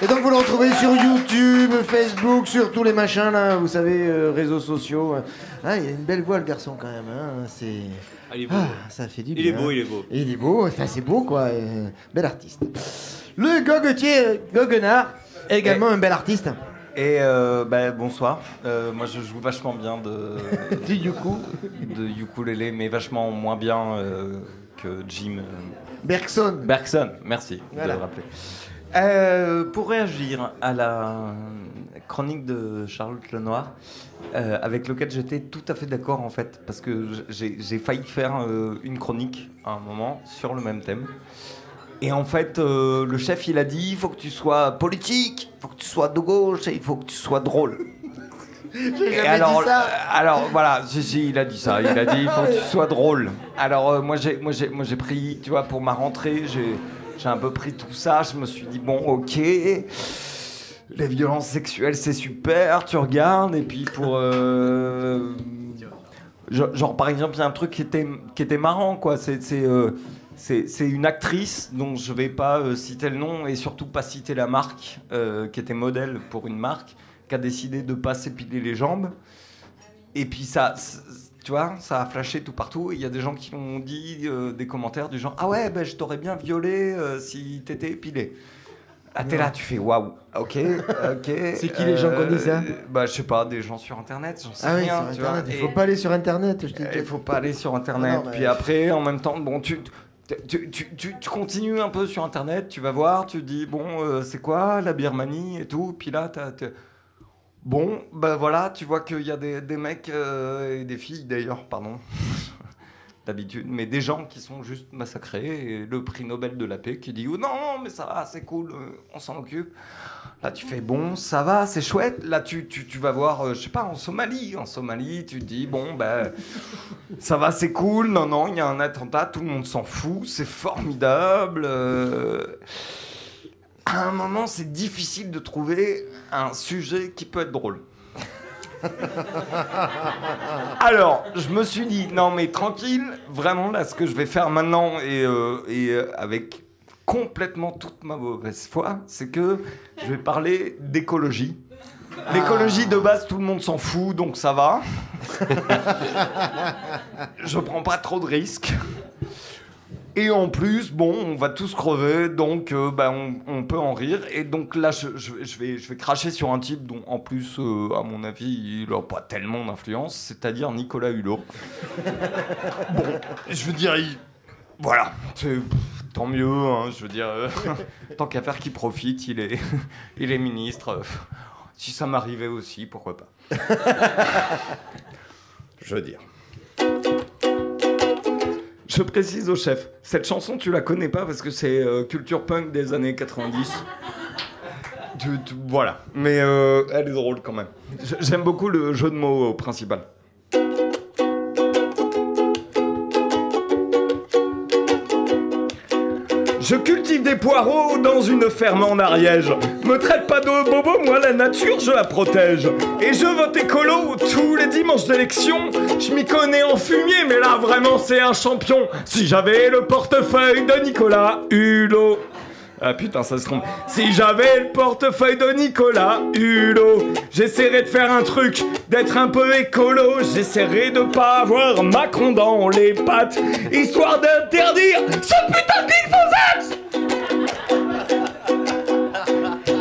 [SPEAKER 1] Et donc vous le retrouvez sur YouTube, Facebook, sur tous les machins là, vous savez, réseaux sociaux. Ah, il a une belle voix le garçon quand même, hein. C'est...
[SPEAKER 13] il est beau.
[SPEAKER 1] Ça fait du
[SPEAKER 13] Il
[SPEAKER 1] bien.
[SPEAKER 13] est beau, il est beau.
[SPEAKER 1] Il est beau, enfin c'est beau quoi, bel artiste. Le goguetier Goguenard, également un bel artiste.
[SPEAKER 7] Et bonsoir. Moi je joue vachement bien de ukulélé, mais vachement moins bien que Jim.
[SPEAKER 1] Bergson,
[SPEAKER 7] merci
[SPEAKER 1] Voilà.
[SPEAKER 7] de le rappeler. Pour réagir à la chronique de Charlotte Lenoir, avec lequel j'étais tout à fait d'accord en fait, parce que j'ai failli faire une chronique à un moment sur le même thème. Et en fait, le chef, il a dit, il faut que tu sois politique, il faut que tu sois de gauche et il faut que tu sois drôle. Et alors voilà, si, il a dit ça. Il a dit il faut que tu sois drôle. Alors moi j'ai pris, tu vois, pour ma rentrée, j'ai un peu pris tout ça. Je me suis dit bon, ok, les violences sexuelles c'est super, tu regardes. Et puis pour genre par exemple, il y a un truc qui était marrant, quoi. C'est une actrice dont je vais pas citer le nom et surtout pas citer la marque, qui était modèle pour une marque, qui a décidé de pas s'épiler les jambes. Et puis ça, tu vois, ça a flashé tout partout. Il y a des gens qui ont dit des commentaires du genre « Ah ouais, ben, je t'aurais bien violé si t'étais épilé ». Ah, t'es là, tu fais waouh, ok.
[SPEAKER 1] C'est qui les gens qui ont dit ça?
[SPEAKER 7] Bah, je sais pas, des gens sur Internet, j'en sais
[SPEAKER 1] Ah oui,
[SPEAKER 7] rien.
[SPEAKER 1] sur
[SPEAKER 7] Tu
[SPEAKER 1] Internet.
[SPEAKER 7] vois,
[SPEAKER 1] Il faut pas aller sur Internet, je te dis.
[SPEAKER 7] Il faut pas aller sur Internet.
[SPEAKER 1] Non, mais...
[SPEAKER 7] Puis après, en même temps, bon, tu continues un peu sur Internet, tu vas voir, tu dis, bon, c'est quoi la Birmanie et tout. Puis là, bon, ben voilà, tu vois qu'il y a des mecs et des filles d'ailleurs, pardon, d'habitude, mais des gens qui sont juste massacrés. Et le prix Nobel de la paix qui dit, oh non, mais ça va, c'est cool, on s'en occupe. Là, tu fais, bon, ça va, c'est chouette. Là, tu vas voir, je sais pas, en Somalie, tu te dis, bon, ben, ça va, c'est cool. Non, il y a un attentat, tout le monde s'en fout, c'est formidable. À un moment, c'est difficile de trouver un sujet qui peut être drôle. Alors, je me suis dit, non mais tranquille, vraiment là, ce que je vais faire maintenant, et avec complètement toute ma mauvaise foi, c'est que je vais parler d'écologie. L'écologie de base, tout le monde s'en fout, donc ça va. Je prends pas trop de risques. Et en plus, bon, on va tous crever, donc on peut en rire. Et donc là, je vais cracher sur un type dont, en plus, à mon avis, il n'a pas tellement d'influence, c'est-à-dire Nicolas Hulot. Bon, je veux dire, voilà, tant mieux, hein, je veux dire, tant qu'à faire qu'il profite, il est ministre. Si ça m'arrivait aussi, pourquoi pas. Je veux dire. Je précise au chef, cette chanson tu la connais pas parce que c'est culture punk des années 90. Voilà, mais elle est drôle quand même. J'aime beaucoup le jeu de mots principal. Je cultive des poireaux dans une ferme en Ariège. Me traite pas de bobo, moi la nature je la protège. Et je vote écolo tous les dimanches d'élection. Je m'y connais en fumier, mais là vraiment c'est un champion. Si j'avais le portefeuille de Nicolas Hulot. Ah putain, ça se trompe. Si j'avais le portefeuille de Nicolas Hulot, j'essaierais de faire un truc, d'être un peu écolo. J'essaierais de pas avoir Macron dans les pattes, histoire d'interdire ce putain de glyphosate.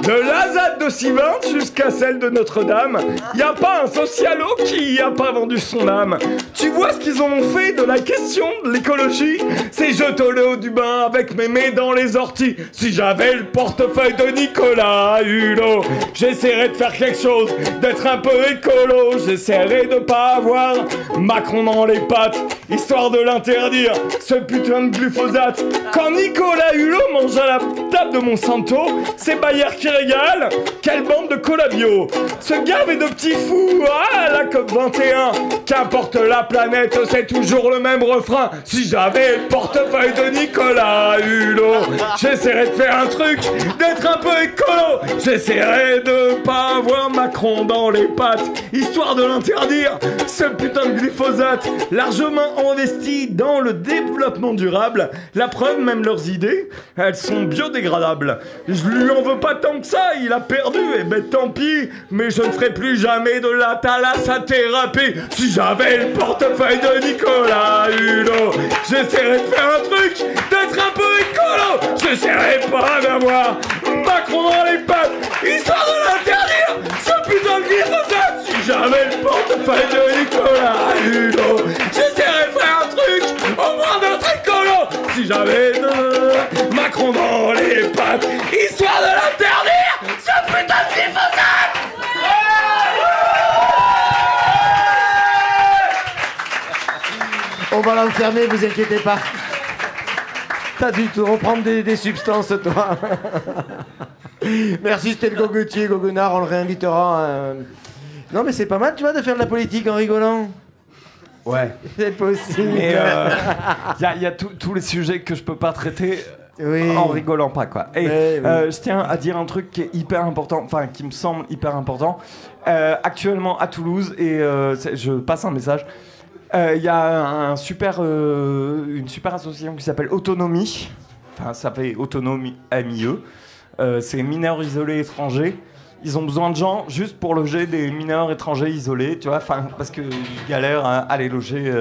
[SPEAKER 7] De la ZAD de Sivin jusqu'à celle de Notre-Dame, y a pas un socialo qui a pas vendu son âme. Tu vois ce qu'ils ont fait de la question de l'écologie? C'est jeter l'eau du bain avec mémé dans les orties. Si j'avais le portefeuille de Nicolas Hulot, j'essaierais de faire quelque chose, d'être un peu écolo. J'essaierais de pas avoir Macron dans les pattes, histoire de l'interdire, ce putain de glyphosate. Quand Nicolas Hulot mange à la table de Monsanto, c'est Bayer qui régale. Quelle bande de cola bio. Ce gave est de petits fous. Ah, la COP21. Qu'importe la planète, c'est toujours le même refrain. Si j'avais le portefeuille de Nicolas Hulot, j'essaierais de faire un truc, d'être un peu écolo. J'essaierais de pas avoir Macron dans les pattes, histoire de l'interdire, ce putain de glyphosate. Largement investi dans le développement durable. La preuve, même leurs idées, elles sont biodégradables. Je lui en veux pas tant que ça, il a perdu, et ben tant pis. Mais je ne ferai plus jamais de la thalassothérapie. Si j'avais le portefeuille de Nicolas Hulot, j'essaierais de faire un truc, d'être un peu écolo. J'essaierais pas d'avoir Macron dans les pattes, histoire de l'interdire, ce putain de glyphosate. Si j'avais le portefeuille de Nicolas Hulot, j'essaierais de faire un truc, au moins d'être écolo. Si j'avais Macron dans les pattes, histoire de l'interdire, ce putain de glyphosate.
[SPEAKER 1] On va l'enfermer, vous inquiétez pas. T'as dû te reprendre des substances, toi. Merci, c'était le Gogotier, Goguenard, on le réinvitera. Non, mais c'est pas mal, tu vois, de faire de la politique en rigolant.
[SPEAKER 7] Ouais.
[SPEAKER 1] C'est possible.
[SPEAKER 7] Mais il y a tous les sujets que je peux pas traiter en rigolant pas, quoi. Et je tiens à dire un truc qui est hyper important, enfin qui me semble hyper important. Actuellement à Toulouse, et je passe un message. Il y a une super association qui s'appelle Autonomie. Enfin, ça fait Autonomie MIE. C'est mineurs isolés étrangers. Ils ont besoin de gens juste pour loger des mineurs étrangers isolés, tu vois, parce qu'ils galèrent à les loger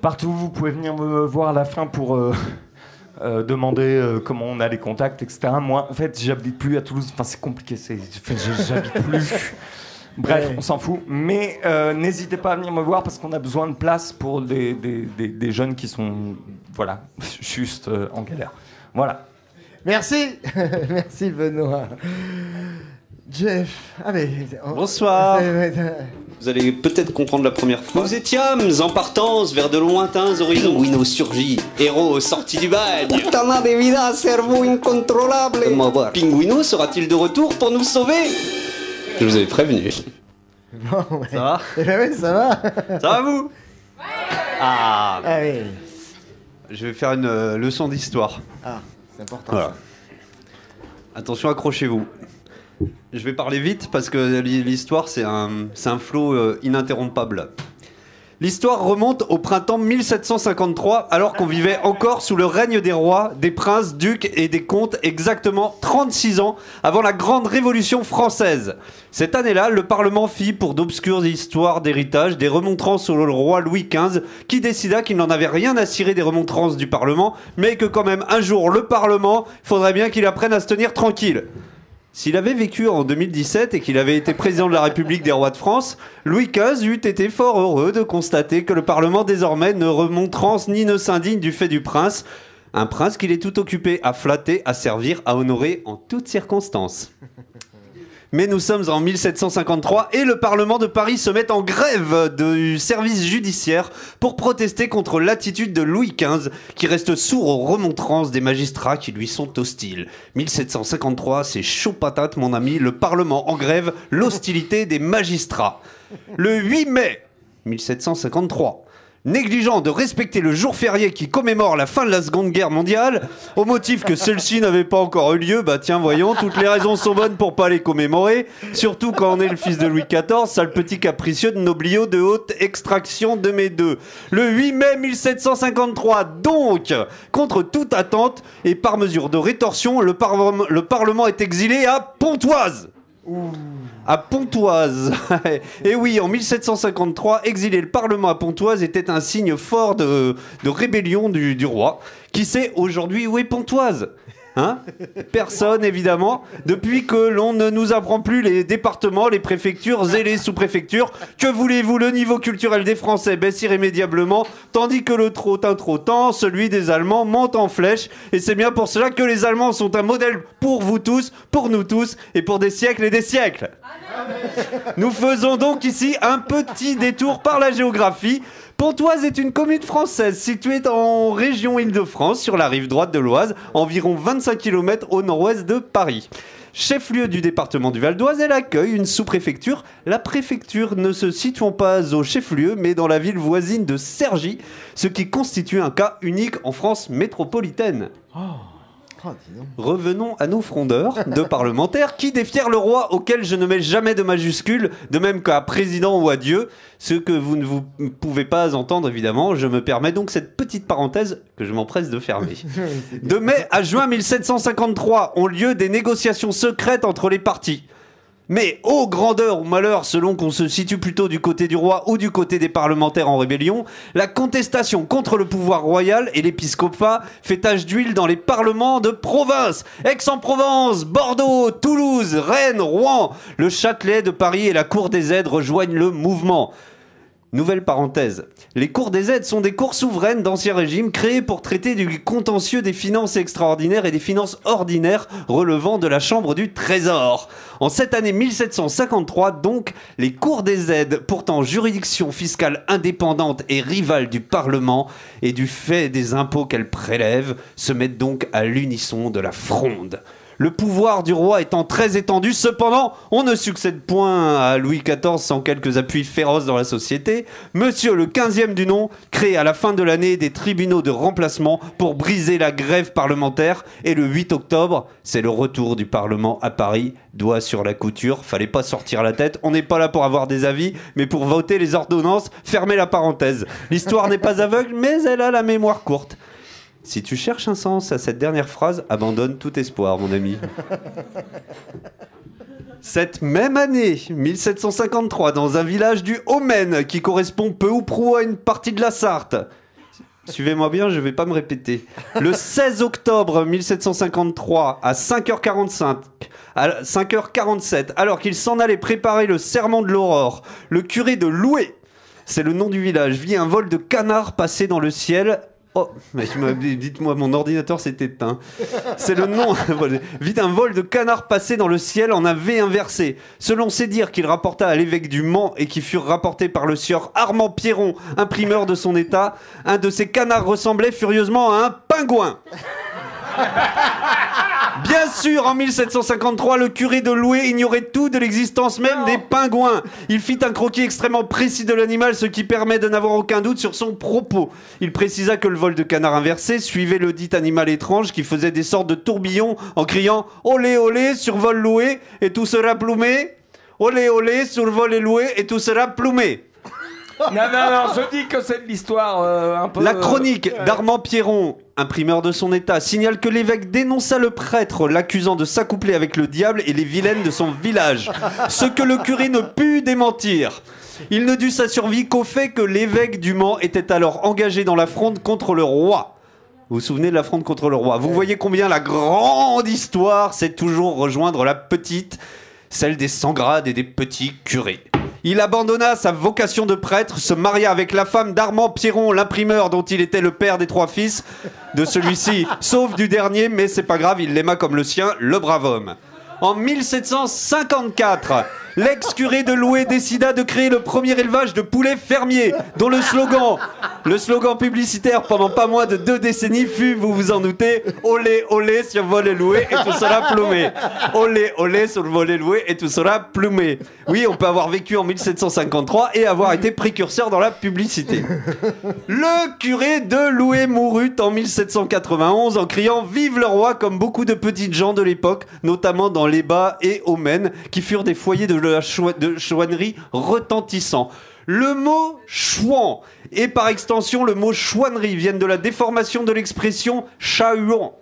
[SPEAKER 7] partout. Vous pouvez venir me voir à la fin pour demander comment on a les contacts, etc. Moi, en fait, j'habite plus à Toulouse. Enfin, c'est compliqué, j'habite plus. Bref, on s'en fout. Mais n'hésitez pas à venir me voir parce qu'on a besoin de place pour des jeunes qui sont, voilà, juste en galère. Voilà.
[SPEAKER 1] Merci. Merci, Benoît. Jeff,
[SPEAKER 13] bonsoir. Vous allez peut-être comprendre la première fois. Nous étions en partance vers de lointains horizons. Pinguino surgit, héros sorti du bagne. Puttana de vida, cerveau incontrôlable. Pinguino sera-t-il de retour pour nous sauver? Je vous avais prévenu.
[SPEAKER 1] Bon, ouais.
[SPEAKER 13] Ça va?
[SPEAKER 1] Oui, ça va.
[SPEAKER 13] Ça va vous? Ah.
[SPEAKER 1] Oui.
[SPEAKER 13] Je vais faire une leçon d'histoire.
[SPEAKER 1] Ah, c'est important.
[SPEAKER 13] Voilà. Attention, accrochez-vous. Je vais parler vite parce que l'histoire, c'est un flot ininterrompable. L'histoire remonte au printemps 1753, alors qu'on vivait encore sous le règne des rois, des princes, ducs et des comtes, exactement 36 ans avant la grande révolution française. Cette année-là, le Parlement fit, pour d'obscures histoires d'héritage, des remontrances sur le roi Louis XV, qui décida qu'il n'en avait rien à cirer des remontrances du Parlement, mais que quand même un jour, le Parlement, faudrait bien qu'il apprenne à se tenir tranquille. S'il avait vécu en 2017 et qu'il avait été président de la République des rois de France, Louis XV eût été fort heureux de constater que le Parlement désormais ne remontrance ni ne s'indigne du fait du prince, un prince qu'il est tout occupé à flatter, à servir, à honorer en toutes circonstances. Mais nous sommes en 1753 et le Parlement de Paris se met en grève du service judiciaire pour protester contre l'attitude de Louis XV qui reste sourd aux remontrances des magistrats qui lui sont hostiles. 1753, c'est chaud patate mon ami, le Parlement en grève, l'hostilité des magistrats. Le 8 mai 1753, négligeant de respecter le jour férié qui commémore la fin de la Seconde Guerre mondiale, au motif que celle-ci n'avait pas encore eu lieu, bah tiens voyons, toutes les raisons sont bonnes pour pas les commémorer, surtout quand on est le fils de Louis XIV, sale petit capricieux de noblio de haute extraction de mes deux. Le 8 mai 1753, donc, contre toute attente et par mesure de rétorsion, le Parlement est exilé à Pontoise. À Pontoise. Et oui, en 1753, exiler le Parlement à Pontoise était un signe fort de rébellion du roi. Qui sait aujourd'hui où est Pontoise? Hein? Personne, évidemment. Depuis que l'on ne nous apprend plus les départements, les préfectures et les sous-préfectures, que voulez-vous, le niveau culturel des Français baisse irrémédiablement, tandis que le trottin, celui des Allemands, monte en flèche. Et c'est bien pour cela que les Allemands sont un modèle pour vous tous, pour nous tous, et pour des siècles et des siècles. Nous faisons donc ici un petit détour par la géographie. Pontoise est une commune française située en région Île-de-France, sur la rive droite de l'Oise, environ 25 km au nord-ouest de Paris. Chef-lieu du département du Val d'Oise, elle accueille une sous-préfecture. La préfecture ne se situant pas au chef-lieu, mais dans la ville voisine de Cergy, ce qui constitue un cas unique en France métropolitaine. Revenons à nos frondeurs de parlementaires qui défièrent le roi, auquel je ne mets jamais de majuscule, de même qu'à président ou à Dieu, ce que vous ne pouvez pas entendre évidemment. Je me permets donc cette petite parenthèse que je m'empresse de fermer. De mai à juin 1753 ont lieu des négociations secrètes entre les partis. Mais, ô grandeur ou malheur, selon qu'on se situe plutôt du côté du roi ou du côté des parlementaires en rébellion, la contestation contre le pouvoir royal et l'épiscopat fait tache d'huile dans les parlements de province. Aix-en-Provence, Bordeaux, Toulouse, Rennes, Rouen, le Châtelet de Paris et la Cour des aides rejoignent le mouvement. Nouvelle parenthèse. Les cours des aides sont des cours souveraines d'Ancien Régime créées pour traiter du contentieux des finances extraordinaires et des finances ordinaires relevant de la Chambre du Trésor. En cette année 1753, donc, les cours des aides, pourtant juridiction fiscale indépendante et rivale du Parlement et du fait des impôts qu'elles prélèvent, se mettent donc à l'unisson de la fronde. Le pouvoir du roi étant très étendu, cependant, on ne succède point à Louis XIV sans quelques appuis féroces dans la société. Monsieur le 15e du nom crée à la fin de l'année des tribunaux de remplacement pour briser la grève parlementaire. Et le 8 octobre, c'est le retour du Parlement à Paris. Doigt sur la couture, fallait pas sortir la tête. On n'est pas là pour avoir des avis, mais pour voter les ordonnances. Fermez la parenthèse. L'histoire n'est pas aveugle, mais elle a la mémoire courte. Si tu cherches un sens à cette dernière phrase, abandonne tout espoir, mon ami. Cette même année, 1753, dans un village du Haut-Maine, qui correspond peu ou prou à une partie de la Sarthe. Suivez-moi bien, je ne vais pas me répéter. Le 16 octobre 1753, à 5h47, alors qu'il s'en allait préparer le serment de l'Aurore, le curé de Loué, c'est le nom du village, vit un vol de canards passer dans le ciel. Oh, mais dites-moi, mon ordinateur s'est éteint. C'est le nom. Vite un vol de canards passé dans le ciel en un V inversé. Selon ses dires qu'il rapporta à l'évêque du Mans et qui furent rapportés par le sieur Armand Pierron, imprimeur de son état, un de ces canards ressemblait furieusement à un pingouin. Bien sûr, en 1753, le curé de Loué ignorait tout de l'existence même des pingouins. Il fit un croquis extrêmement précis de l'animal, ce qui permet de n'avoir aucun doute sur son propos. Il précisa que le vol de canard inversé suivait le dit animal étrange qui faisait des sortes de tourbillons en criant « Olé, olé, survole Loué et tout sera plumé. Olé, olé, survole Loué et tout sera plumé. »
[SPEAKER 14] Non, je dis que c'est de l'histoire un peu...
[SPEAKER 13] La chronique d'Armand Pierron, imprimeur de son état, signale que l'évêque dénonça le prêtre, l'accusant de s'accoupler avec le diable et les vilaines de son village. Ce que le curé ne put démentir. Il ne dut sa survie qu'au fait que l'évêque du Mans était alors engagé dans la fronde contre le roi. Vous vous souvenez de la fronde contre le roi? Vous voyez combien la grande histoire, c'est toujours rejoindre la petite, celle des 100 grades et des petits curés. Il abandonna sa vocation de prêtre, se maria avec la femme d'Armand Pierron, l'imprimeur dont il était le père des 3 fils de celui-ci, sauf du dernier, mais c'est pas grave, il l'aima comme le sien, le brave homme. En 1754, l'ex-curé de Loué décida de créer le premier élevage de poulets fermiers, dont le slogan publicitaire pendant pas moins de 2 décennies fut, vous vous en doutez, « Olé, olé, survole Loué et tout sera plumé ». « Olé, olé, survole Loué et tout sera plumé ». Oui, on peut avoir vécu en 1753 et avoir été précurseur dans la publicité. Le curé de Loué mourut en 1791 en criant « Vive le roi » comme beaucoup de petites gens de l'époque, notamment dans les Bas et au Maine, qui furent des foyers de la chouannerie retentissants. Le mot chouan et par extension le mot chouannerie viennent de la déformation de l'expression chahuon,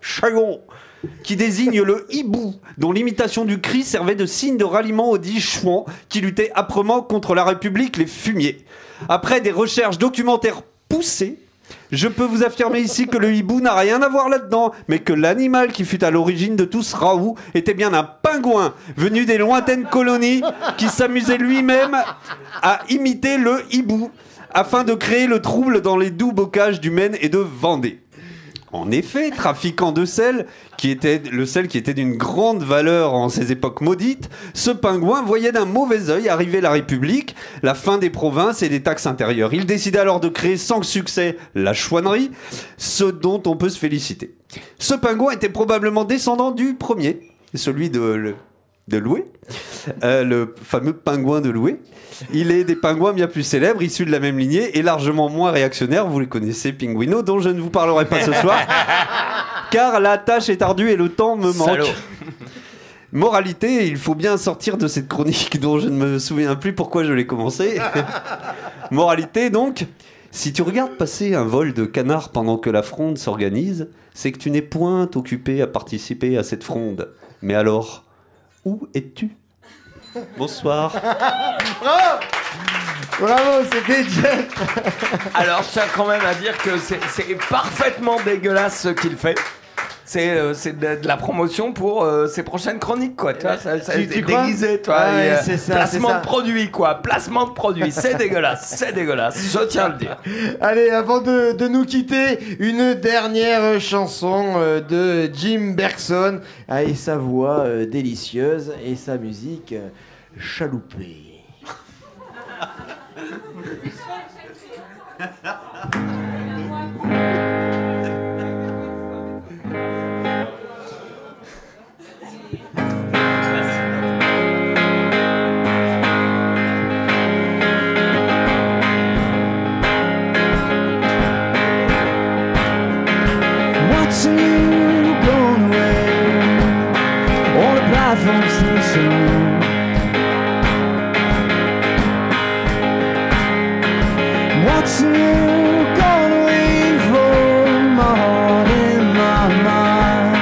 [SPEAKER 13] qui désigne le hibou, dont l'imitation du cri servait de signe de ralliement au dit chouan, qui luttait âprement contre la République, les fumiers. Après des recherches documentaires poussées, je peux vous affirmer ici que le hibou n'a rien à voir là-dedans, mais que l'animal qui fut à l'origine de tout ce raout était bien un pingouin venu des lointaines colonies qui s'amusait lui-même à imiter le hibou afin de créer le trouble dans les doux bocages du Maine et de Vendée. En effet, trafiquant de sel, qui était d'une grande valeur en ces époques maudites, ce pingouin voyait d'un mauvais œil arriver la République, la fin des provinces et des taxes intérieures. Il décida alors de créer sans succès la chouannerie, ce dont on peut se féliciter. Ce pingouin était probablement descendant du premier, celui de Loué, le fameux pingouin de Loué. Il est des pingouins bien plus célèbres, issus de la même lignée et largement moins réactionnaires. Vous les connaissez, Pinguino, dont je ne vous parlerai pas ce soir, car la tâche est ardue et le temps me manque. Salaud. Moralité, il faut bien sortir de cette chronique dont je ne me souviens plus pourquoi je l'ai commencé. Moralité, donc, si tu regardes passer un vol de canards pendant que la fronde s'organise, c'est que tu n'es point occupé à participer à cette fronde. Mais alors, où es-tu ? Bonsoir.
[SPEAKER 1] Bravo, bravo, c'était Jeff.
[SPEAKER 14] Alors, je tiens quand même à dire que c'est parfaitement dégueulasse ce qu'il fait. C'est de la promotion pour ses prochaines chroniques, quoi. Tu vois, ça
[SPEAKER 1] tu
[SPEAKER 14] déguisé, toi.
[SPEAKER 1] Ah ouais, c'est ça,
[SPEAKER 14] placement
[SPEAKER 1] c'est ça.
[SPEAKER 14] de produit, quoi. Placement de produit. C'est dégueulasse. C'est dégueulasse. Je tiens à le dire.
[SPEAKER 1] Allez, avant de nous quitter, une dernière chanson de Jim Bergson. Et sa voix délicieuse et sa musique chaloupée.
[SPEAKER 8] soon. What's new gonna leave for my heart and my mind?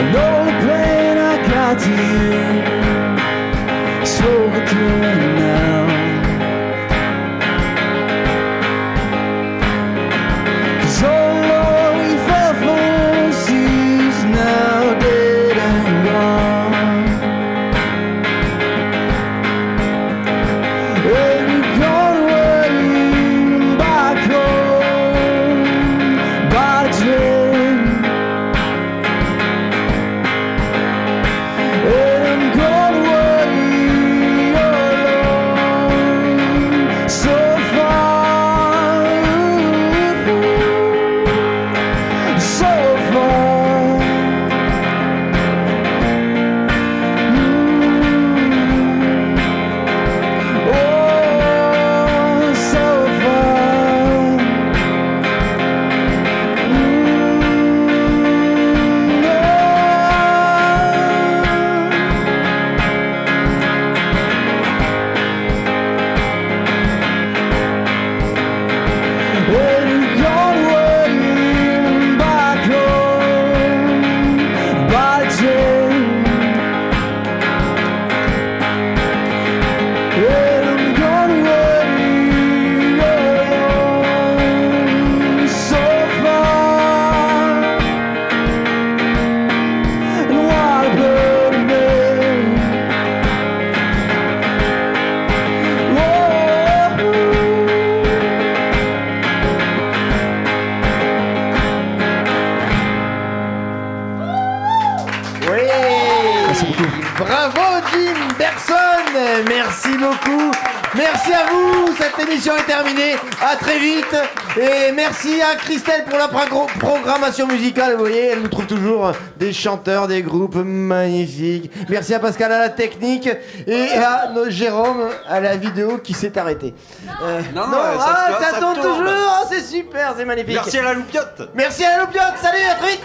[SPEAKER 8] And all the pain I got to you, slowly clearing now. Cause all we felt for seas now dead and gone.
[SPEAKER 1] Merci à vous, cette émission est terminée, à très vite. Et merci à Christelle pour la programmation musicale, vous voyez, elle nous trouve toujours des chanteurs, des groupes magnifiques. Merci à Pascal à la technique et à Jérôme à la vidéo qui s'est arrêtée. Ça tourne toujours, c'est super, c'est magnifique.
[SPEAKER 13] Merci à la loupiote.
[SPEAKER 1] Merci à la loupiote, salut, à très vite.